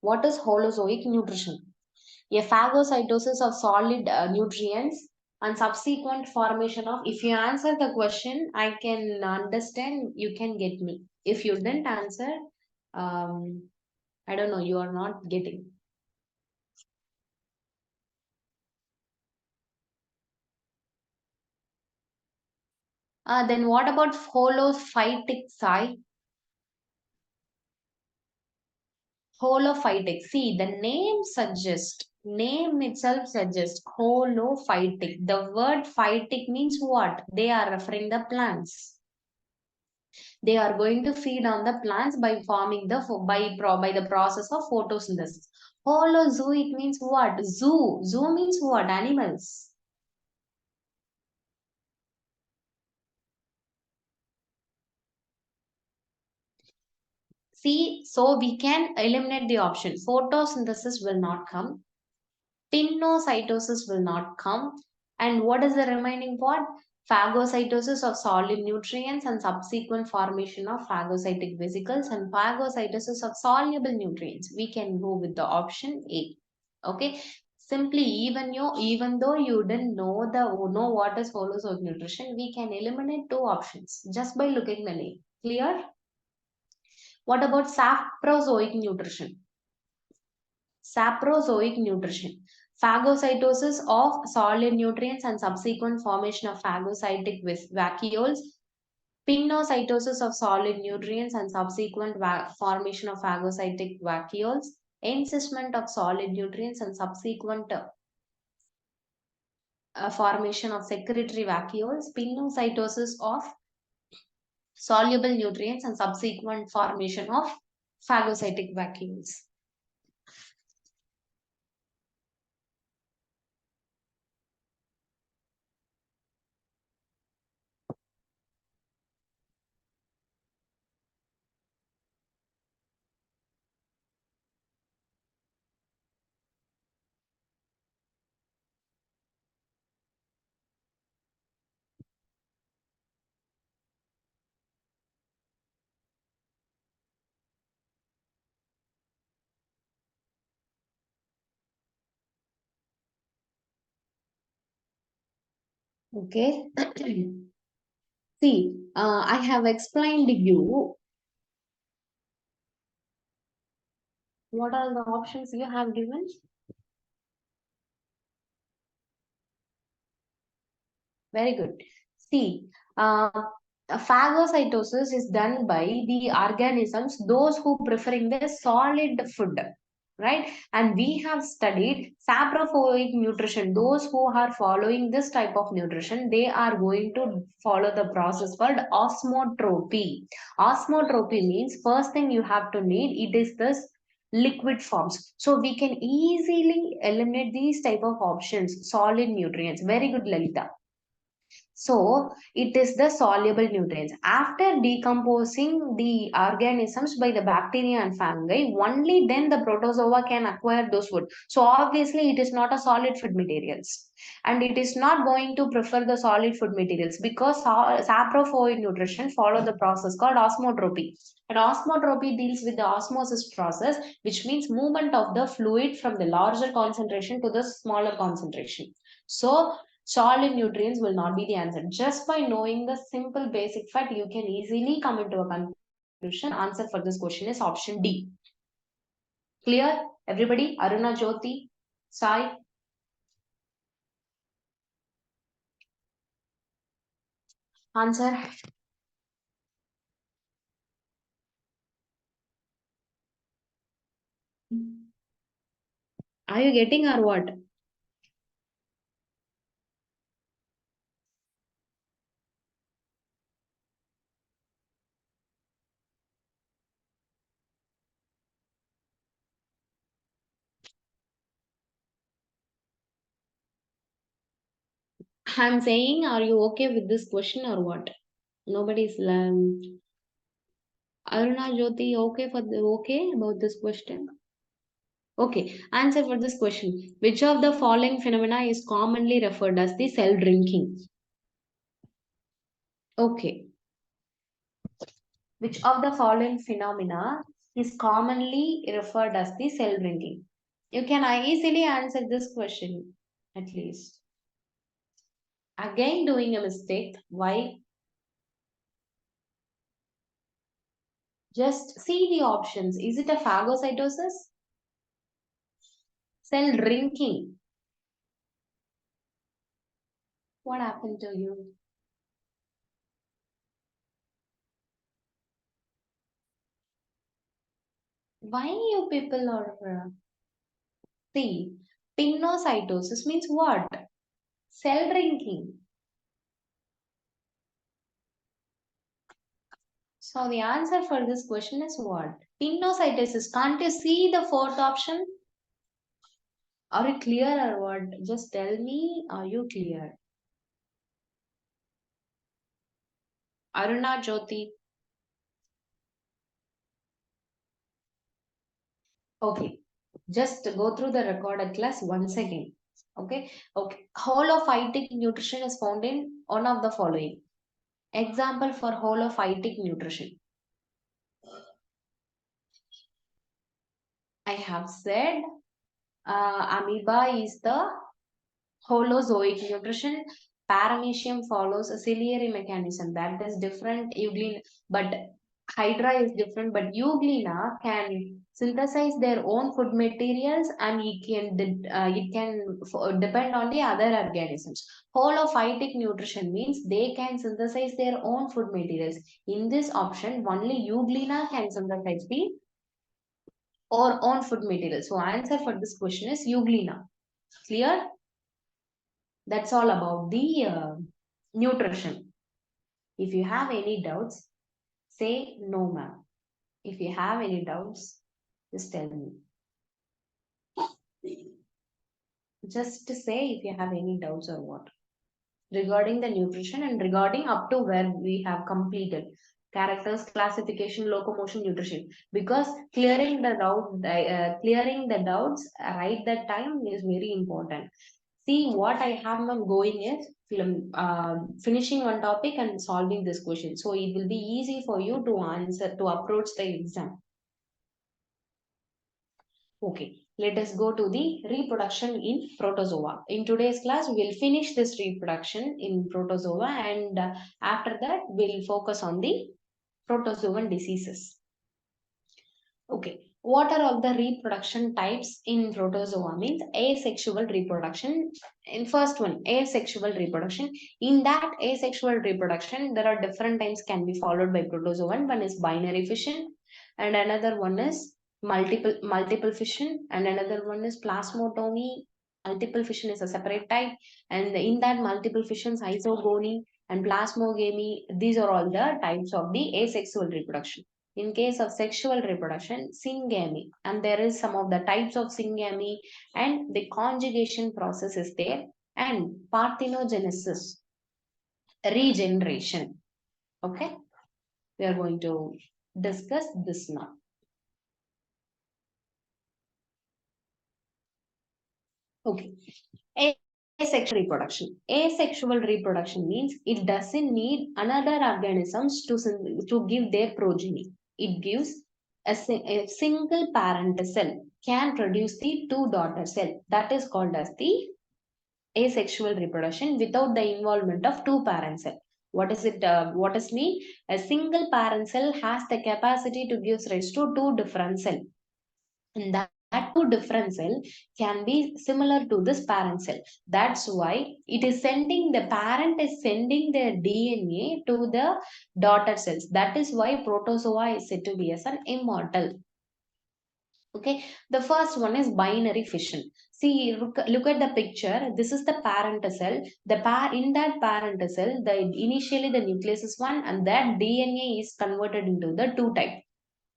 what is Holozoic nutrition? A phagocytosis of solid nutrients and subsequent formation of, if you answer the question, I can understand, you can get me. If you didn't answer, I don't know, you are not getting. Then what about holophytic site? Holophytic. See, the name itself suggests holophytic. The word phytic means what? They are referring the plants. They are going to feed on the plants by forming by the process of photosynthesis. Holozoic means what? Zoo means what? Animals. See, so we can eliminate the option. Photosynthesis will not come. Pinocytosis will not come. And what is the remaining part? Phagocytosis of solid nutrients and subsequent formation of phagocytic vesicles and phagocytosis of soluble nutrients. We can go with the option A. Okay. Simply, even though you didn't know what is holozoic nutrition, we can eliminate two options just by looking the name. Clear? What about saprozoic nutrition? Saprozoic nutrition. Phagocytosis of solid nutrients and subsequent formation of phagocytic vacuoles. Pinocytosis of solid nutrients and subsequent formation of phagocytic vacuoles. Encystment of solid nutrients and subsequent formation of secretory vacuoles. Pinocytosis of soluble nutrients and subsequent formation of phagocytic vacuoles. Okay. See, I have explained you what are the options you have given. Very good. See, Phagocytosis is done by the organisms, those who preferring the solid food, right? And we have studied saprophobic nutrition. Those who are following this type of nutrition, they are going to follow the process called osmotropy. Osmotropy means first thing you have to need, it is this liquid forms. So we can easily eliminate these type of options, solid nutrients. Very good, Lalita. So it is the soluble nutrients. After decomposing the organisms by the bacteria and fungi, only then the protozoa can acquire those food. So obviously it is not a solid food materials. And it is not going to prefer the solid food materials because saprophoid nutrition follow the process called osmotropy. And osmotropy deals with the osmosis process, which means movement of the fluid from the larger concentration to the smaller concentration. So solid nutrients will not be the answer. Just by knowing the simple basic fact, you can easily come into a conclusion. Answer for this question is option D. Clear? Everybody? Aruna, Jyoti, Sai? Answer? Are you getting or what? I'm saying, are you okay with this question or what? Nobody's Aruna, Jyoti, okay for the okay about this question? Okay, answer for this question. Which of the following phenomena is commonly referred as the cell drinking? Okay. Which of the following phenomena is commonly referred as the cell drinking? You can easily answer this question, at least. Again, doing a mistake. Why? Just see the options. Is it a phagocytosis? Cell drinking. What happened to you? Why you people are see? Pinocytosis means what? Cell drinking. So the answer for this question is what? Pinocytosis. Can't you see the fourth option? Are you clear or what? Just tell me, are you clear? Aruna, Jyoti. Okay. Just go through the recorded class once again. Okay. Okay. Holophytic nutrition is found in one of the following. Example for holophytic nutrition. I have said amoeba is the holozoic nutrition. Paramecium follows a ciliary mechanism. That is different. Euglena, but Hydra is different. But Euglena can synthesize their own food materials, and it can depend on the other organisms. Holophytic nutrition means they can synthesize their own food materials. In this option, only Euglena can synthesize the or own food materials. So answer for this question is Euglena. Clear? That's all about the nutrition. If you have any doubts, say no, ma'am. If you have any doubts, just tell me. Just to say if you have any doubts or what regarding the nutrition and regarding up to where we have completed characters, classification, locomotion, nutrition. Because clearing the doubts right that time is very important. See, what I have now going is finishing one topic and solving this question. So it will be easy for you to answer, to approach the exam. Okay, let us go to the reproduction in protozoa. In today's class, we'll finish this reproduction in protozoa, and after that, we'll focus on the protozoan diseases. Okay, What are all the reproduction types in protozoa? Means asexual reproduction. In first one, asexual reproduction. In that asexual reproduction, there are different types can be followed by protozoan. One is binary fission, and another one is multiple fission, and another one is plasmotomy. Multiple fission is a separate type, and in that multiple fissions, isogony and plasmogamy. These are all the types of the asexual reproduction. In case of sexual reproduction, syngamy, and there is some of the types of syngamy, and the conjugation process is there, and parthenogenesis, regeneration. Okay, we are going to discuss this now. Okay, asexual reproduction. Asexual reproduction means it doesn't need another organisms to give their progeny. It gives a single parent cell can produce the two daughter cell. That is called as the asexual reproduction without the involvement of two parent cell. What is it? What does mean? A single parent cell has the capacity to give rise to two different cells, and that two different cell can be similar to this parent cell. That's why it is sending, the parent is sending their DNA to the daughter cells. That is why protozoa is said to be as an immortal. Okay, the first one is binary fission. See, look at the picture. This is the parent cell. In that parent cell, the initially the nucleus is one, and that DNA is converted into the two type.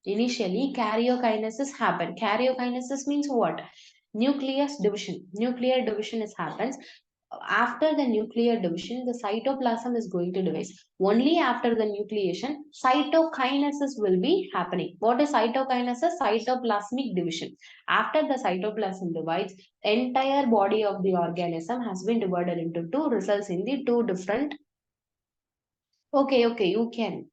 Initially, karyokinesis happen. Karyokinesis means what? Nucleus division. Nuclear division is happens. After the nuclear division, the cytoplasm is going to divide. Only after the nucleation, cytokinesis will be happening. What is cytokinesis? Cytoplasmic division. After the cytoplasm divides, entire body of the organism has been divided into two, results in the two different. Okay, you can.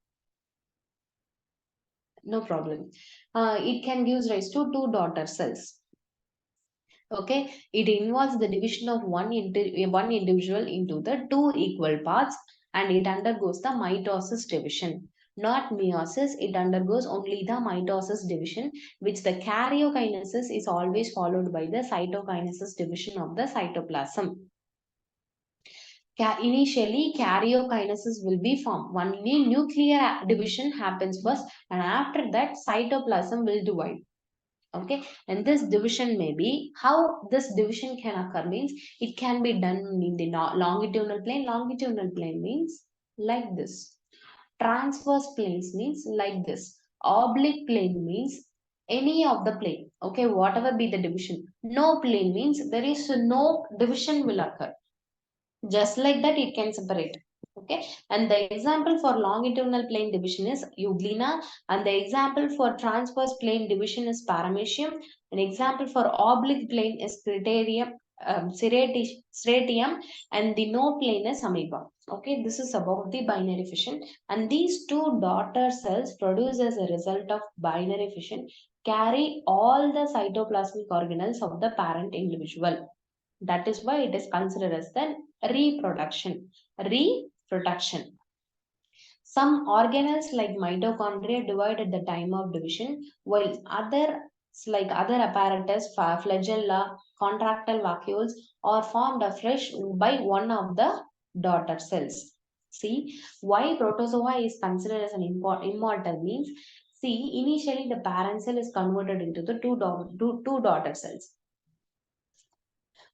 No problem. It can give rise to two daughter cells. Okay, it involves the division of one individual into the two equal parts, and it undergoes the mitosis division. Not meiosis, it undergoes only the mitosis division, which the karyokinesis is always followed by the cytokinesis division of the cytoplasm. Initially, karyokinesis will be formed. Only nuclear division happens first, and after that, cytoplasm will divide. Okay, and this division may be, how this division can occur means, it can be done in the longitudinal plane. Longitudinal plane means like this. Transverse planes means like this. Oblique plane means any of the plane. Okay, whatever be the division. No plane means there is no division will occur. Just like that, it can separate. Okay, and the example for longitudinal plane division is euglena, and the example for transverse plane division is paramecium. An example for oblique plane is criterium, serratium, and the no plane is amoeba. Okay, this is about the binary fission, and these two daughter cells produced as a result of binary fission carry all the cytoplasmic organelles of the parent individual. That is why it is considered as the reproduction. Reproduction. Some organelles like mitochondria divide at the time of division, while other apparatus, flagella, contractile vacuoles are formed afresh by one of the daughter cells. See, why protozoa is considered as an immortal means, see, initially the parent cell is converted into the two daughter cells.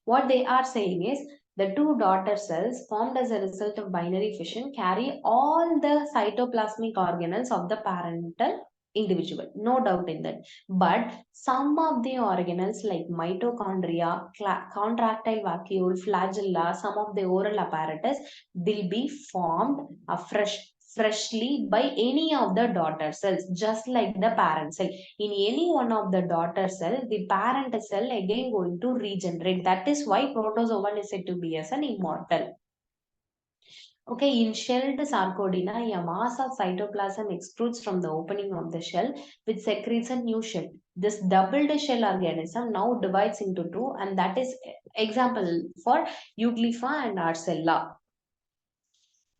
What they are saying is, the two daughter cells formed as a result of binary fission carry all the cytoplasmic organelles of the parental individual. No doubt in that. But some of the organelles like mitochondria, contractile vacuole, flagella, some of the oral apparatus will be formed freshly by any of the daughter cells, just like the parent cell. In any one of the daughter cell, the parent cell again going to regenerate. That is why protozoan is said to be as an immortal. Okay, in shelled sarcodina, a mass of cytoplasm extrudes from the opening of the shell, which secretes a new shell. This doubled shell organism now divides into two, and that is example for Euglypha and Arcella.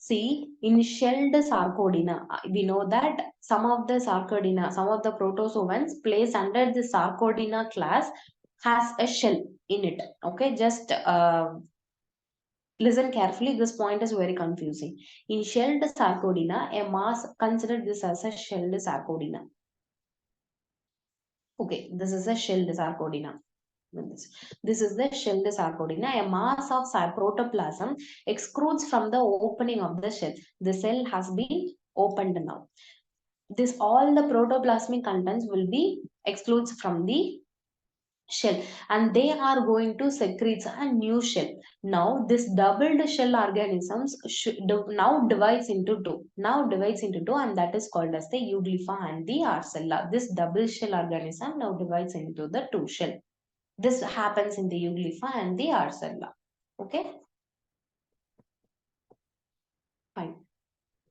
See, in shelled sarcodina, we know that some of the sarcodina, some of the protozoans placed under the sarcodina class has a shell in it. Okay, just listen carefully. This point is very confusing. In shelled sarcodina, a mass, consider this as a shelled sarcodina. Okay, this is a shelled sarcodina. This is the shelled sarcodina. A mass of protoplasm extrudes from the opening of the shell. The cell has been opened now. This all the protoplasmic contents will be excludes from the shell, and they are going to secrete a new shell. Now this doubled shell organisms now divides into two, and that is called as the euglypha and the arcella. This double shell organism now divides into the two shell. This happens in the euglypha and the arcella. Okay, fine.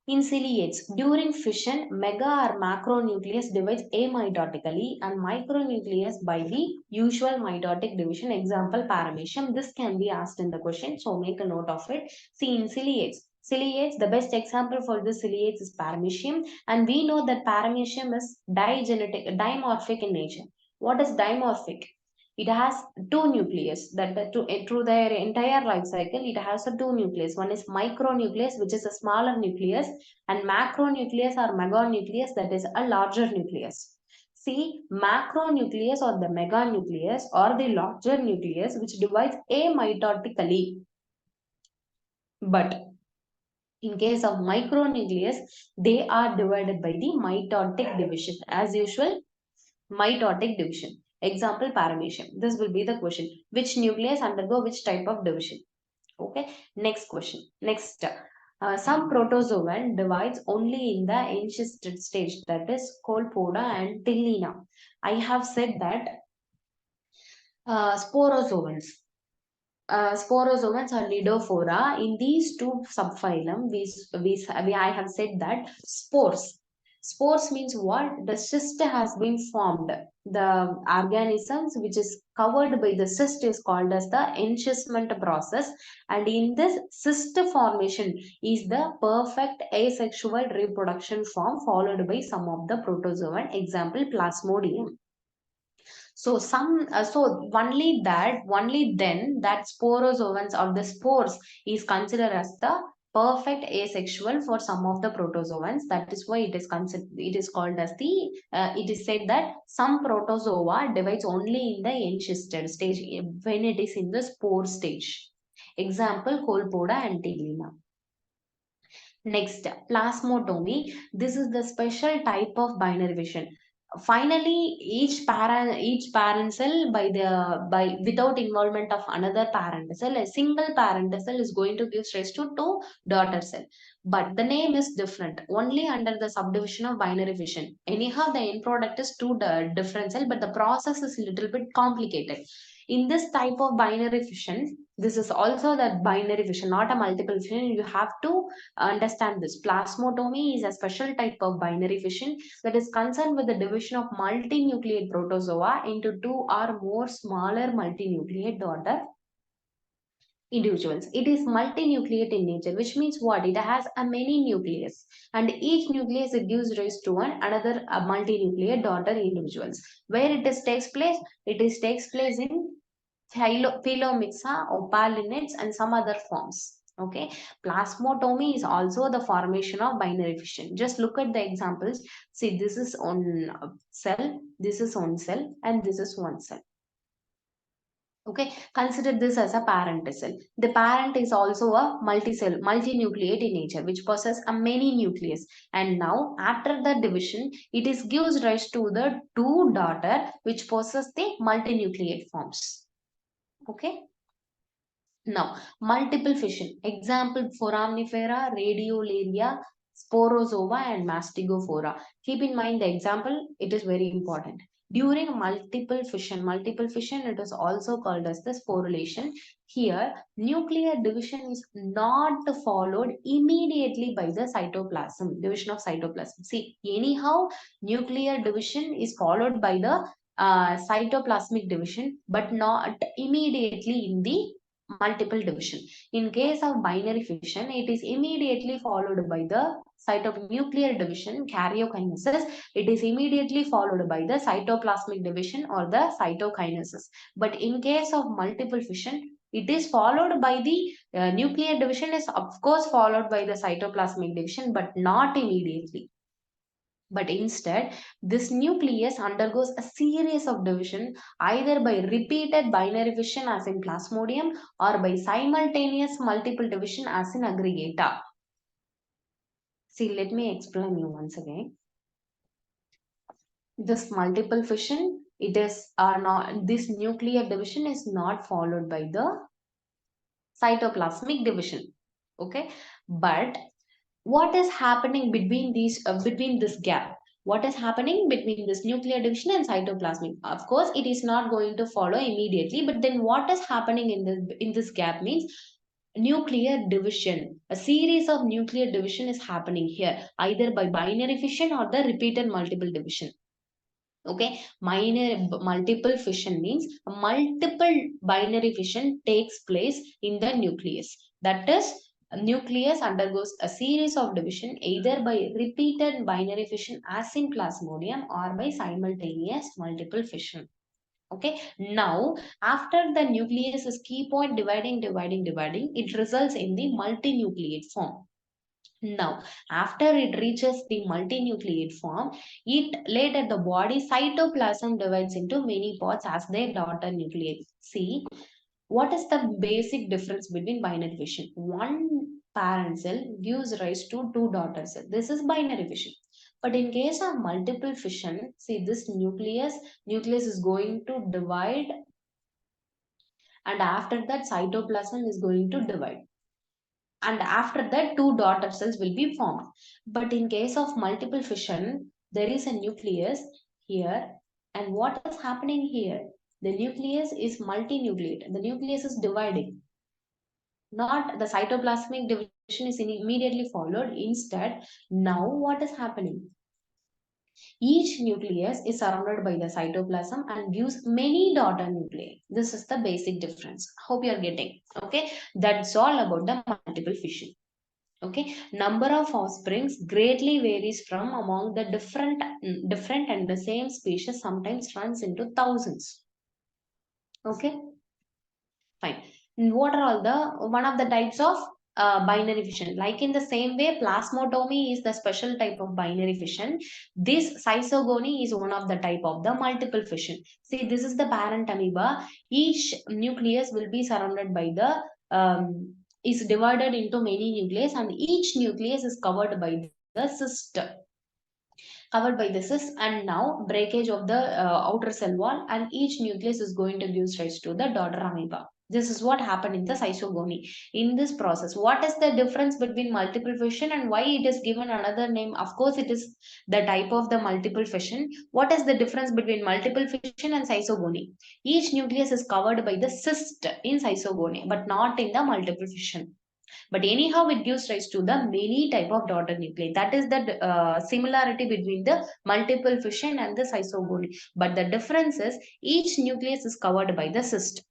In ciliates, during fission, mega or macronucleus divides amitotically and micronucleus by the usual mitotic division. Example, paramecium. This can be asked in the question, so make a note of it. See, in ciliates, the best example for the ciliates is paramecium, and we know that paramecium is dimorphic in nature. What is dimorphic? It has two nucleus that through their entire life cycle it has a two nucleus. One is micronucleus, which is a smaller nucleus, and macronucleus or meganucleus, that is a larger nucleus. See, macronucleus or the meganucleus or the larger nucleus which divides amitotically. But in case of micronucleus, they are divided by the mitotic division. As usual, mitotic division. Example, paramecium. This will be the question. Which nucleus undergo which type of division? Okay. Next question. Next. Some protozoan divides only in the encysted stage, that is colpoda and tillina. I have said that sporozoans. Sporozoans are nidophora. In these two subphylum, I have said that spores. Spores means what? The cyst has been formed. The organisms which is covered by the cyst is called as the encysment process. And in this cyst formation is the perfect asexual reproduction form followed by some of the protozoan. Example, Plasmodium. So only then that sporozoans or the spores is considered as the perfect asexual for some of the protozoans. That is why it is considered, it is called as the it is said that some protozoa divides only in the encysted stage when it is in the spore stage. Example, colpoda and Tillina. Next, plasmotomy. This is the special type of binary fission. Finally, each parent cell by without involvement of another parent cell, a single parent cell is going to give rise to two daughter cell. But the name is different only under the subdivision of binary fission. Anyhow, the end product is two different cell, but the process is a little bit complicated. In this type of binary fission, this is also the binary fission, not a multiple fission. You have to understand this. Plasmotomy is a special type of binary fission that is concerned with the division of multinucleate protozoa into two or more smaller multinucleate daughter individuals. It is multinucleate in nature, which means what? It has a many nucleus, and each nucleus it gives rise to another multinucleate daughter individuals. Where it is takes place? It is takes place in Philomixa, opalinates, and some other forms. Okay, plasmotomy is also the formation of binary fission. Just look at the examples. See, this is on cell, this is on cell, and this is one cell. Okay, consider this as a parent cell. The parent is also a multicell, multinucleate in nature, which possesses a many nucleus. And now, after the division, it is gives rise to the two daughter, which possess the multinucleate forms. Okay. Now, multiple fission. Example, foraminifera, radiolaria, sporozoa, and mastigophora. Keep in mind the example, it is very important. During multiple fission, it is also called as the sporulation. Here, nuclear division is not followed immediately by the cytoplasm, division of cytoplasm. See, anyhow, nuclear division is followed by the cytoplasmic division, but not immediately in the multiple division. In case of binary fission, it is immediately followed by the cytonuclear division, karyokinesis. It is immediately followed by the cytoplasmic division or the cytokinesis. But in case of multiple fission, it is followed by the nuclear division is of course followed by the cytoplasmic division, but not immediately. But instead, this nucleus undergoes a series of division either by repeated binary fission as in Plasmodium or by simultaneous multiple division as in Aggregata. See, let me explain you once again. This multiple fission, it is not, this nuclear division is not followed by the cytoplasmic division. Okay, but what is happening between these between this gap? What is happening between this nuclear division and cytoplasmic? Of course it is not going to follow immediately, but then what is happening in this gap means nuclear division. A series of nuclear division is happening here either by binary fission or the repeated multiple division. Okay, multiple fission means multiple binary fission takes place in the nucleus. That is, a nucleus undergoes a series of division either by repeated binary fission as in Plasmodium or by simultaneous multiple fission. Okay, now after the nucleus is keep on dividing, it results in the multinucleate form. Now, after it reaches the multinucleate form, it later the body cytoplasm divides into many parts as their daughter nuclei. See, what is the basic difference between binary fission? One parent cell gives rise to two daughter cells. This is binary fission. But in case of multiple fission, see this nucleus is going to divide, and after that cytoplasm is going to divide, and after that two daughter cells will be formed. But in case of multiple fission, there is a nucleus here, and what is happening here? The nucleus is multinucleate. The nucleus is dividing. Not the cytoplasmic division is immediately followed. Instead, now what is happening? Each nucleus is surrounded by the cytoplasm and gives many daughter nuclei. This is the basic difference. Hope you are getting. Okay, that's all about the multiple fission. Okay, number of offsprings greatly varies from among the different and the same species, sometimes runs into thousands. Okay, fine. What are all the one of the types of binary fission? Like in the same way, plasmotomy is the special type of binary fission. This cysogony is one of the type of the multiple fission. See, this is the parent amoeba. Each nucleus will be surrounded by the is divided into many nucleus, and each nucleus is covered by the cyst, and now breakage of the outer cell wall, and each nucleus is going to give rise to the daughter amoeba. This is what happened in the cysogony. In this process, what is the difference between multiple fission and why it is given another name? Of course it is the type of the multiple fission. What is the difference between multiple fission and cysogony? Each nucleus is covered by the cyst in cysogony, but not in the multiple fission. But anyhow, it gives rise to the many type of daughter nuclei. That is the similarity between the multiple fission and the cysogony. But the difference is each nucleus is covered by the cyst.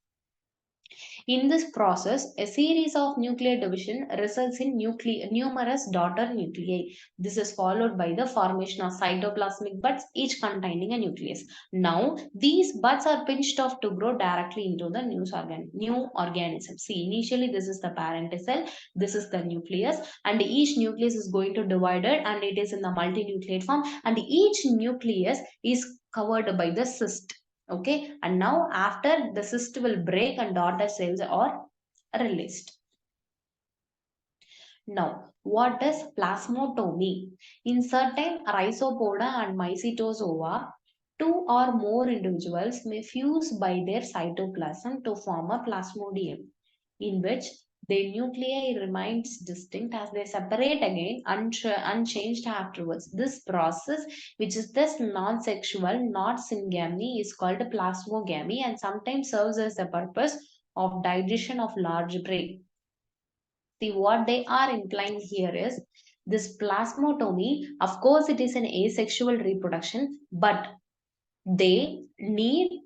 In this process, a series of nuclear division results in numerous daughter nuclei. This is followed by the formation of cytoplasmic buds, each containing a nucleus. Now, these buds are pinched off to grow directly into the new organism. See, initially this is the parent cell, this is the nucleus, and each nucleus is going to divide it, and it is in the multinucleate form, and each nucleus is covered by the cyst. Okay, and now after the cyst will break and daughter cells are released. Now, what is plasmotomy? In certain rhizopoda and mycetozoa, two or more individuals may fuse by their cytoplasm to form a plasmodium, in which the nuclei remains distinct as they separate again unchanged afterwards. This process, which is thus non-sexual, not syngamy, is called plasmogamy and sometimes serves as the purpose of digestion of large prey. See, what they are implying here is this plasmotomy, of course, it is an asexual reproduction, but they need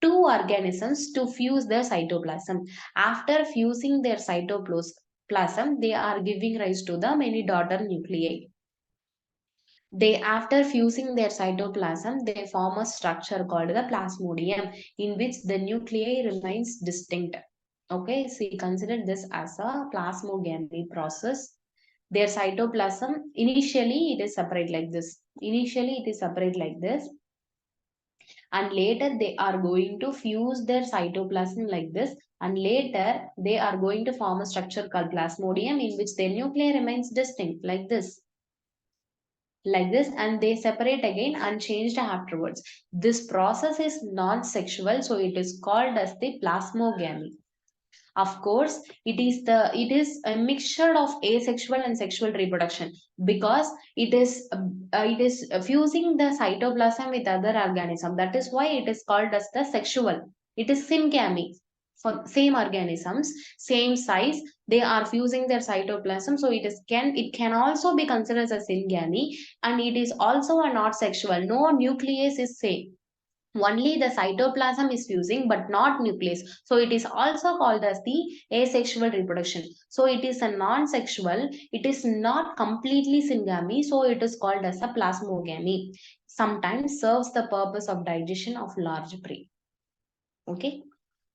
two organisms to fuse their cytoplasm. After fusing their cytoplasm, they are giving rise to the many daughter nuclei. After fusing their cytoplasm, they form a structure called the plasmodium, in which the nuclei remains distinct. Okay, so we consider this as a plasmogamy process. Their cytoplasm, initially it is separate like this. And later they are going to fuse their cytoplasm like this, and later they are going to form a structure called plasmodium, in which their nuclei remains distinct like this, and they separate again unchanged afterwards. This process is non-sexual, so it is called as the plasmogamy. Of course, it is a mixture of asexual and sexual reproduction, because it is fusing the cytoplasm with other organism. That is why it is called as the sexual. It is syngamy. For same organisms, same size, they are fusing their cytoplasm, so it can also be considered as syngamy, and it is also a not sexual. No nucleus is same, only the cytoplasm is fusing but not nucleus, so it is also called as the asexual reproduction. So it is a non-sexual, it is not completely syngamy, so it is called as a plasmogamy. Sometimes serves the purpose of digestion of large prey. Okay,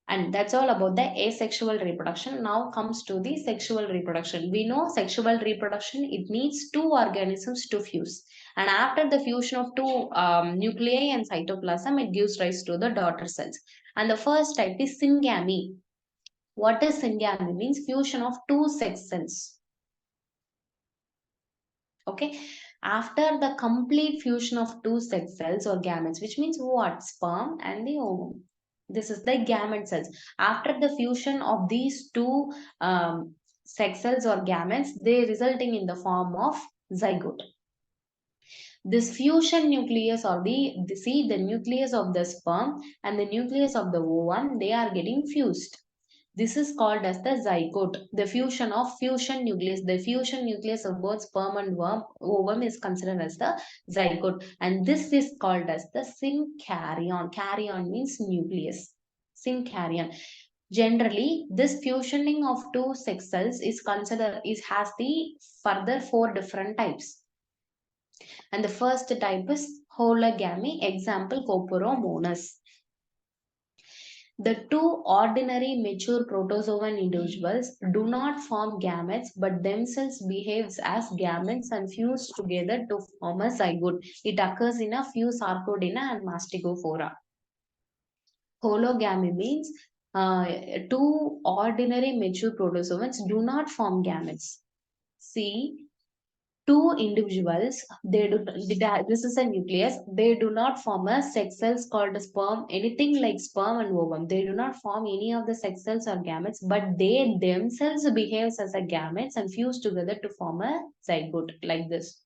and that's all about the asexual reproduction. Now comes to the sexual reproduction. We know sexual reproduction, it needs two organisms to fuse. And after the fusion of two nuclei and cytoplasm, it gives rise to the daughter cells. And the first type is syngamy. What is syngamy? Means fusion of two sex cells. Okay. After the complete fusion of two sex cells or gametes, which means what? Sperm and the ovum. This is the gamete cells. After the fusion of these two sex cells or gametes, they resulting in the form of zygote. This fusion nucleus or the nucleus of the sperm and the nucleus of the ovum, they are getting fused. This is called as the zygote. The fusion nucleus. The fusion nucleus of both sperm and ovum is considered as the zygote. And this is called as the synkaryon. Karyon means nucleus. Synkaryon. Generally, this fusioning of two sex cells has the further 4 different types. And the first type is hologamy. Example, Coporomonas. The two ordinary mature protozoan individuals do not form gametes but themselves behaves as gametes and fuse together to form a zygote. It occurs in a few Sarcodina and Mastigophora. Hologamy means two ordinary mature protozoans do not form gametes. See, two individuals, this is a nucleus, they do not form a sex cells called a sperm, anything like sperm and ovum. They do not form any of the sex cells or gametes, but they themselves behaves as a gametes and fuse together to form a zygote like this.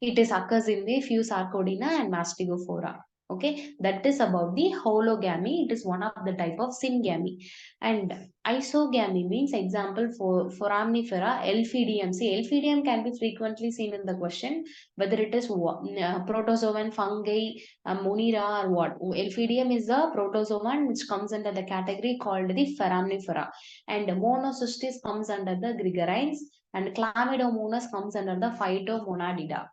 It is occurs in the few Sarcodina and Mastigophora. Okay, that is about the hologamy. It is one of the type of syngamy. And isogamy means example for foraminifera, Elphidium. See, Elphidium can be frequently seen in the question, whether it is protozoan, fungi, monera or what. Elphidium is a protozoan which comes under the category called the foraminifera. And Monocystis comes under the Gregarines, and Chlamydomonas comes under the Phytomonadida.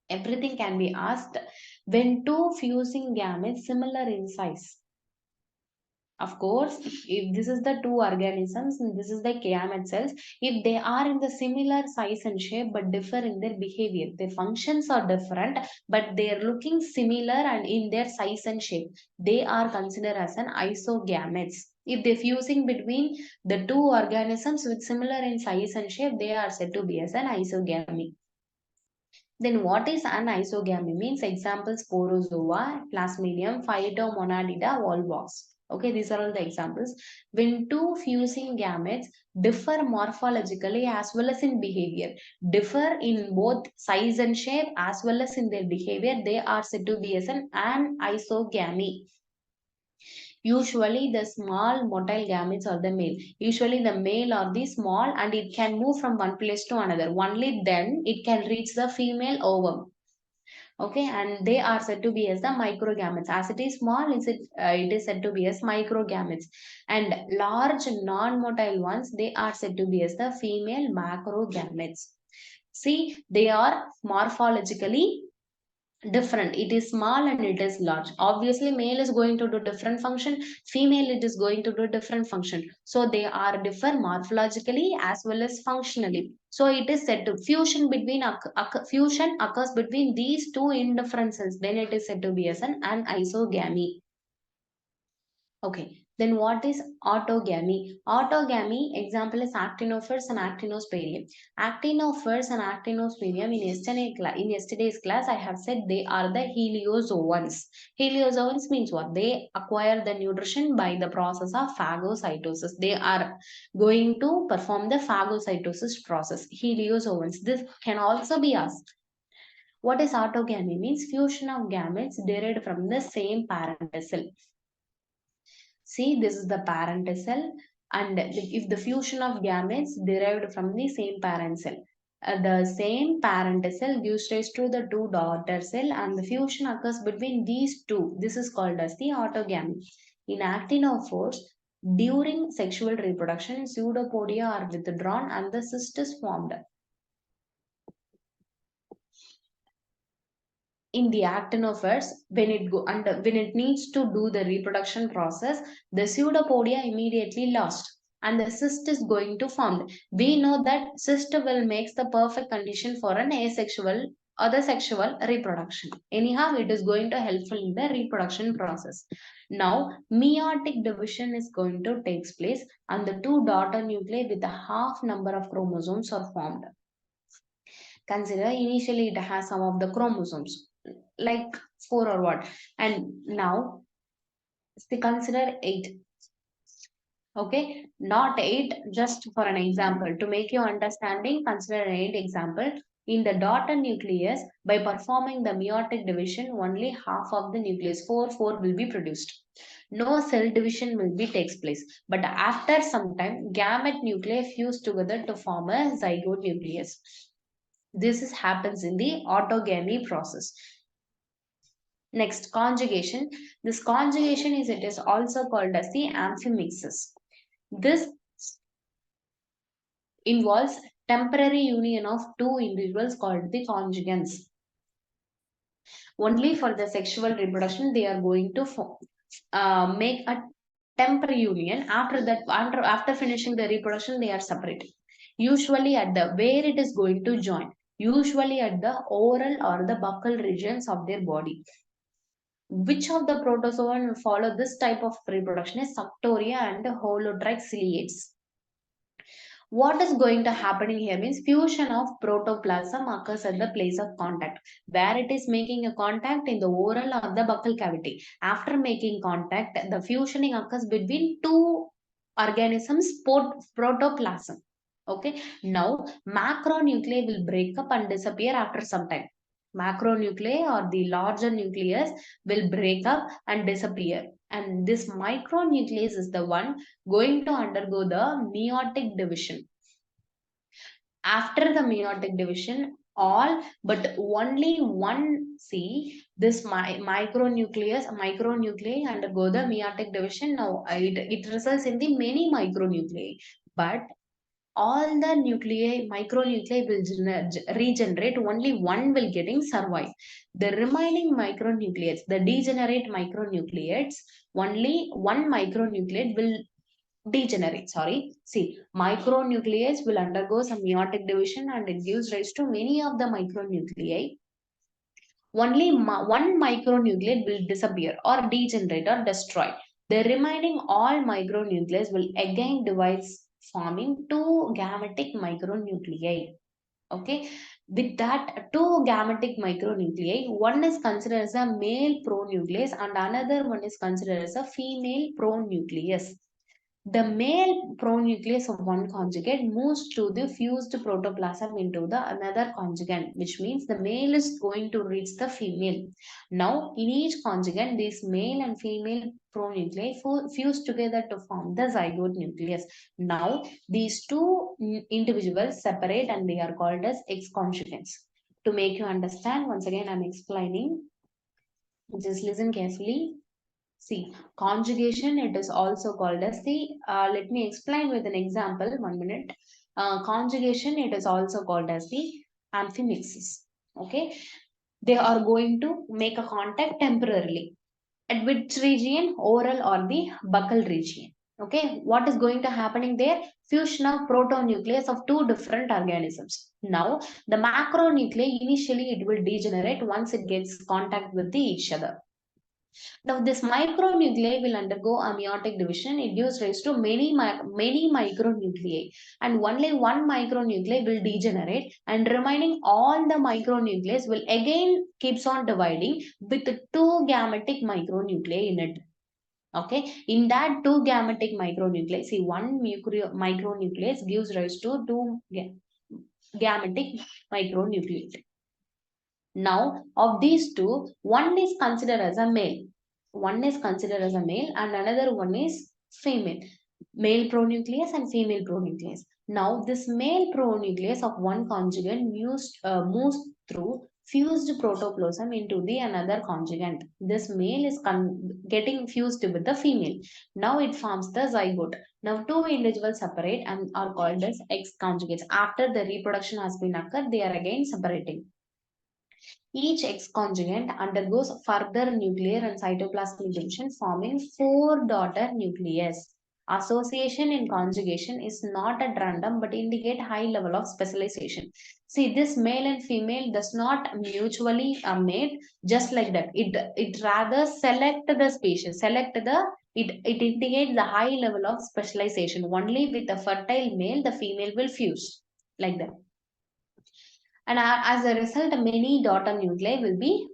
Everything can be asked when two fusing gametes similar in size. Of course, if this is the two organisms and this is the gamete cells, if they are in the similar size and shape but differ in their behavior, their functions are different but they are looking similar and in their size and shape, they are considered as an isogametes. If they fusing between the two organisms with similar in size and shape, they are said to be as an isogamy. Then what is anisogamy? Means examples Sporozoa, Plasmodium, Phytomonadida, Volvox. Okay, these are all the examples. When two fusing gametes differ morphologically as well as in behavior, differ in both size and shape as well as in their behavior, they are said to be as an anisogamy. Usually the small motile gametes are the male. Usually the male are the small and it can move from one place to another. Only then it can reach the female ovum. Okay, and they are said to be as the microgametes. As it is small, it is said to be as microgametes. And large non-motile ones, they are said to be as the female macrogametes. See, they are morphologically different. It is small and it is large. Obviously male is going to do different function, female it is going to do different function, so they are differ morphologically as well as functionally. So it is said to fusion occurs between these two indifferences, then it is said to be as an isogamy. Okay, then what is autogamy? Autogamy example is actinophores and actinosporium. Actinophores and actinosporium in yesterday's class I have said they are the heliozoans. Heliozoans means what? They acquire the nutrition by the process of phagocytosis. They are going to perform the phagocytosis process. Heliozoans. This can also be asked. What is autogamy? Means fusion of gametes derived from the same parent cell. See, this is the parent cell, and if the fusion of gametes derived from the same parent cell, the same parent cell gives rise to the two daughter cell, and the fusion occurs between these two. This is called as the autogamy. In actinophores, during sexual reproduction, pseudopodia are withdrawn and the cyst is formed. In the actinophores, when it needs to do the reproduction process, the pseudopodia immediately lost and the cyst is going to form. We know that cyst will make the perfect condition for an asexual or the sexual reproduction. Anyhow, it is going to helpful in the reproduction process. Now meiotic division is going to take place and the two daughter nuclei with a half number of chromosomes are formed. Consider initially it has some of the chromosomes like 4 or what, and now consider 8. Okay, not 8, just for an example to make you understanding, consider an 8 example. In the daughter nucleus, by performing the meiotic division, only half of the nucleus 4 will be produced. No cell division will be takes place, but after some time gamete nuclei fuse together to form a zygote nucleus. This happens in the autogamy process. Next, conjugation. This conjugation it is also called as the amphimixis. This involves temporary union of two individuals called the conjugates. Only for the sexual reproduction, they are going to make a temporary union. After that, after finishing the reproduction, they are separate. Usually at the where it is going to join. Usually at the oral or the buccal regions of their body. Which of the protozoan will follow this type of reproduction is Suctoria and Holotrichs ciliates. What is going to happen in here means fusion of protoplasm occurs at the place of contact, where it is making a contact in the oral or the buccal cavity. After making contact, the fusioning occurs between two organisms protoplasm. Okay, now macronuclei will break up and disappear after some time. Macronuclei or the larger nucleus will break up and disappear, and this micronucleus is the one going to undergo the meiotic division. After the meiotic division, all but only one, see this micronuclei undergo the meiotic division. Now it results in the many micronuclei, but all the micronuclei will regenerate, only one will getting survive. The remaining micronucleates, the degenerate micronucleates, only one micronucleate will degenerate. Sorry. See, micronucleates will undergo some meiotic division and it gives rise to many of the micronuclei. Only one micronucleate will disappear or degenerate or destroy. The remaining all micronucleates will again divide, forming two gametic micronuclei. Okay, with that two gametic micronuclei, one is considered as a male pronucleus and another one is considered as a female pronucleus. The male pronucleus of one conjugate moves to the fused protoplasm into the another conjugate, which means the male is going to reach the female. Now, in each conjugate, these male and female pronuclei fuse together to form the zygote nucleus. Now, these two individuals separate and they are called as X conjugates. To make you understand, once again I'm explaining. Just listen carefully. See, conjugation, it is also called as the, let me explain with an example, 1 minute. Conjugation, it is also called as the amphimixis. Okay, they are going to make a contact temporarily. At which region? Oral or the buccal region. Okay, what is going to happening there? Fusion of protonucleus of two different organisms. Now, the macronuclei, initially it will degenerate once it gets contact with each other. Now, this micronuclei will undergo a meiotic division. It gives rise to many micronuclei, and only one micronuclei will degenerate, and remaining all the micronucleus will again keeps on dividing with two gametic micronuclei in it. Okay, in that two gametic micronuclei, see, one micronucleus gives rise to two gametic micronuclei. Now, of these two, one is considered as a male. One is considered as a male and another one is female. Male pronucleus and female pronucleus. Now, this male pronucleus of one conjugate moves through fused protoplasm into the another conjugate. This male is getting fused with the female. Now it forms the zygote. Now two individuals separate and are called as X conjugates. After the reproduction has been occurred, they are again separating. Each X conjugate undergoes further nuclear and cytoplasmic division, forming four daughter nucleus. Association in conjugation is not at random but indicate high level of specialization. See, this male and female does not mutually mate just like that. It rather select the species, it indicates the high level of specialization. Only with a fertile male, the female will fuse like that. And as a result, many daughter nuclei will be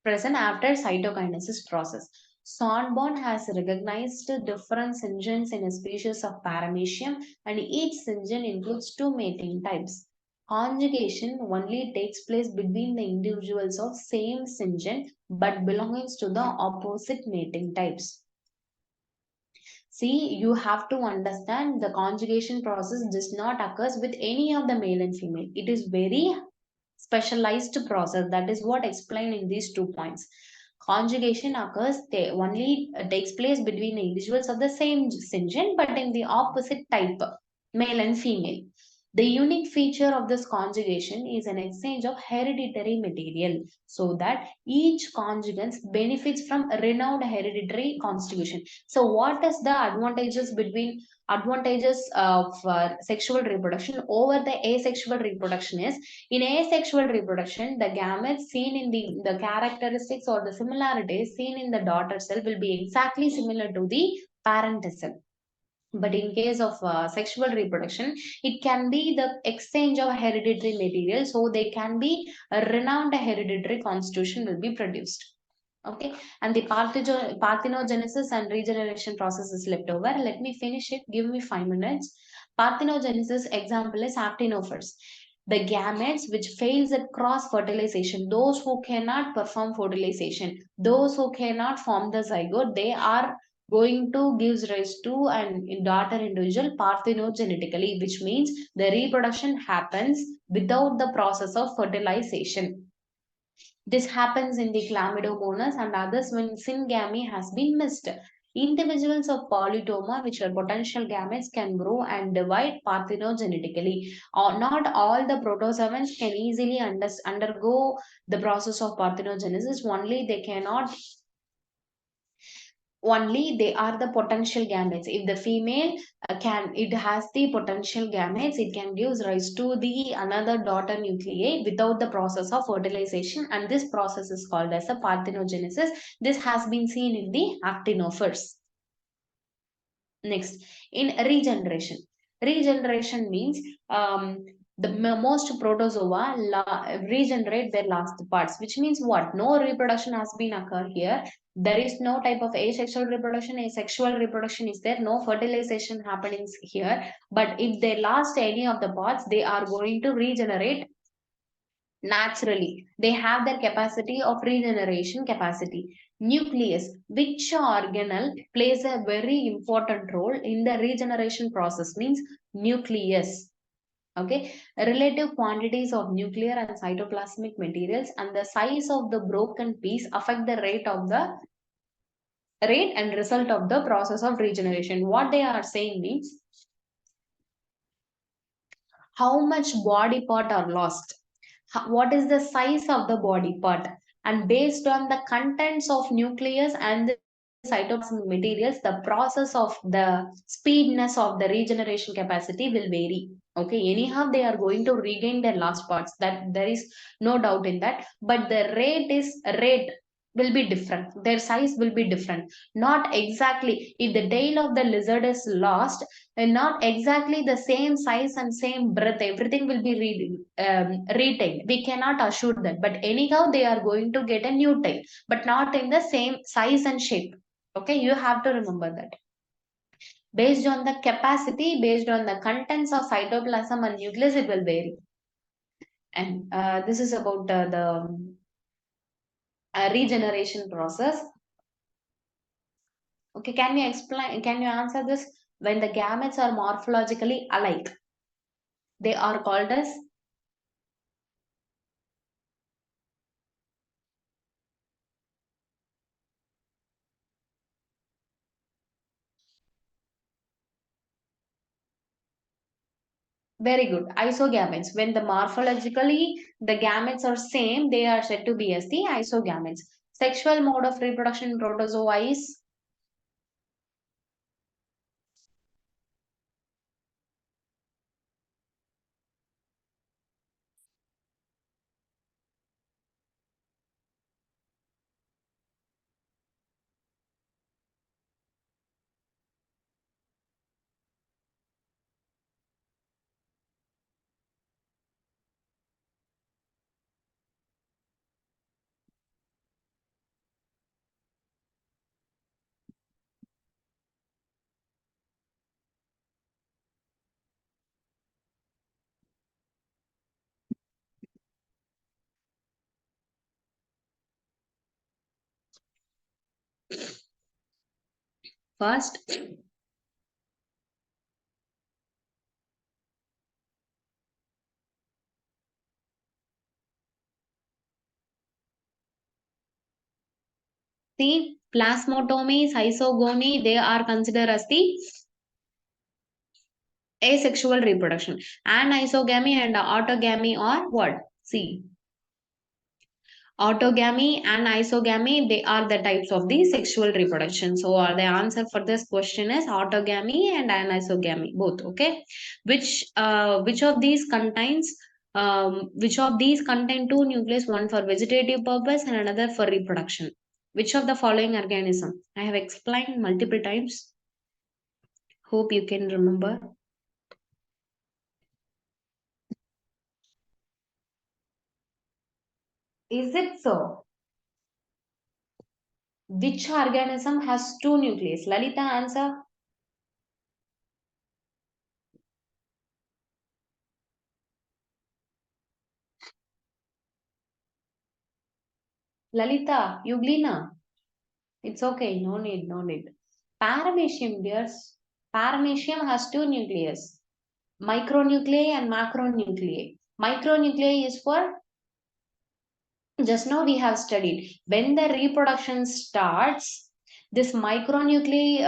present after cytokinesis process. Sonborn has recognized different syngens in a species of Paramecium, and each syngen includes two mating types. Conjugation only takes place between the individuals of same syngen but belongs to the opposite mating types. See, you have to understand the conjugation process does not occur with any of the male and female. It is very specialized process. That is what explained in these 2 points. Conjugation occurs, they only takes place between individuals of the same syngen but in the opposite type, male and female. The unique feature of this conjugation is an exchange of hereditary material, so that each conjugate benefits from renowned hereditary constitution. So what is the advantages of sexual reproduction over the asexual reproduction is, in asexual reproduction, the gametes seen in the characteristics or the similarities seen in the daughter cell will be exactly similar to the parent cell. But in case of sexual reproduction, it can be the exchange of hereditary material, so they can be a renowned hereditary constitution will be produced. Okay, and the parthenogenesis and regeneration process is left over. Let me finish it. Give me 5 minutes. Parthenogenesis example is actinophores. The gametes which fails at cross fertilization, those who cannot perform fertilization, those who cannot form the zygote, they are going to gives rise to an daughter individual parthenogenetically, which means the reproduction happens without the process of fertilization. This happens in the chlamydomonas and others when syngamy has been missed. Individuals of polytoma, which are potential gametes, can grow and divide parthenogenetically. Not all the protozoans can easily undergo the process of parthenogenesis. Only they are the potential gametes. If the female it has the potential gametes, it can give rise to the another daughter nuclei without the process of fertilization, and this process is called as a parthenogenesis. This has been seen in the actinophores. Next, in regeneration. Regeneration means the most protozoa regenerate their last parts, which means what? No reproduction has been occurred here. There is no type of asexual reproduction. Asexual reproduction is there. No fertilization happening here. But if they lost any of the parts, they are going to regenerate naturally. They have their capacity of regeneration capacity. Nucleus, which organelle plays a very important role in the regeneration process, means nucleus. Okay, relative quantities of nuclear and cytoplasmic materials and the size of the broken piece affect the rate and result of the process of regeneration. What they are saying means how much body part are lost, what is the size of the body part, and based on the contents of nucleus and the cytoplasmic materials, the process of the speedness of the regeneration capacity will vary. Okay, anyhow they are going to regain their lost parts, that there is no doubt in that, but the rate will be different, their size will be different. Not exactly, if the tail of the lizard is lost and not exactly the same size and same breadth, everything will be retained, we cannot assure that, but anyhow they are going to get a new tail, but not in the same size and shape. Okay, you have to remember that. Based on the capacity, based on the contents of cytoplasm and nucleus, it will vary. And this is about the regeneration process. Okay, can you explain, can you answer this? When the gametes are morphologically alike, they are called as. Very good. Isogametes. When the morphologically the gametes are same, they are said to be as the isogametes. Sexual mode of reproduction in protozoa is. First, the plasmotomy, isogamy, they are considered as the asexual reproduction. Anisogamy and autogamy are what? See, autogamy and isogamy, they are the types of the sexual reproduction. So the answer for this question is autogamy and anisogamy, both. Okay, which of these contains which of these contain two nucleus, one for vegetative purpose and another for reproduction? Which of the following organism? I have explained multiple times, hope you can remember. Is it so? Which organism has two nucleus? Lalita, answer. Lalita, Euglena. It's okay, no need, no need. Paramecium, dears. Paramecium has two nucleus, micronuclei and macronuclei. Micronuclei is for, just now we have studied, when the reproduction starts, this macronuclei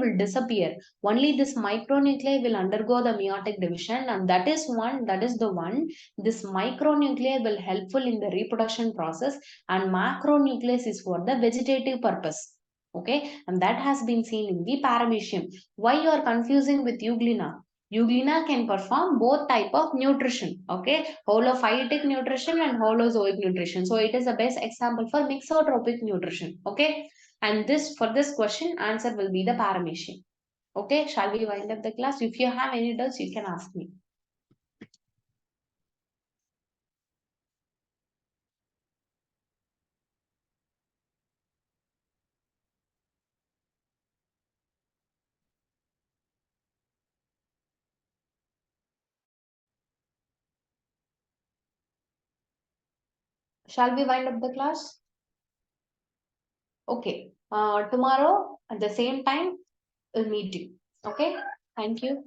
will disappear. Only this micronuclei will undergo the meiotic division, and that is the one, this micronuclei will helpful in the reproduction process, and macronucleus is for the vegetative purpose. Okay, and that has been seen in the paramecium. Why you are confusing with euglena? Euglena can perform both type of nutrition. Okay, holophytic nutrition and holozoic nutrition. So it is the best example for mixotropic nutrition. Okay, and this, for this question, answer will be the paramecium. Okay, shall we wind up the class? If you have any doubts, you can ask me. Shall we wind up the class? Okay, tomorrow at the same time we'll meet you. Okay, thank you.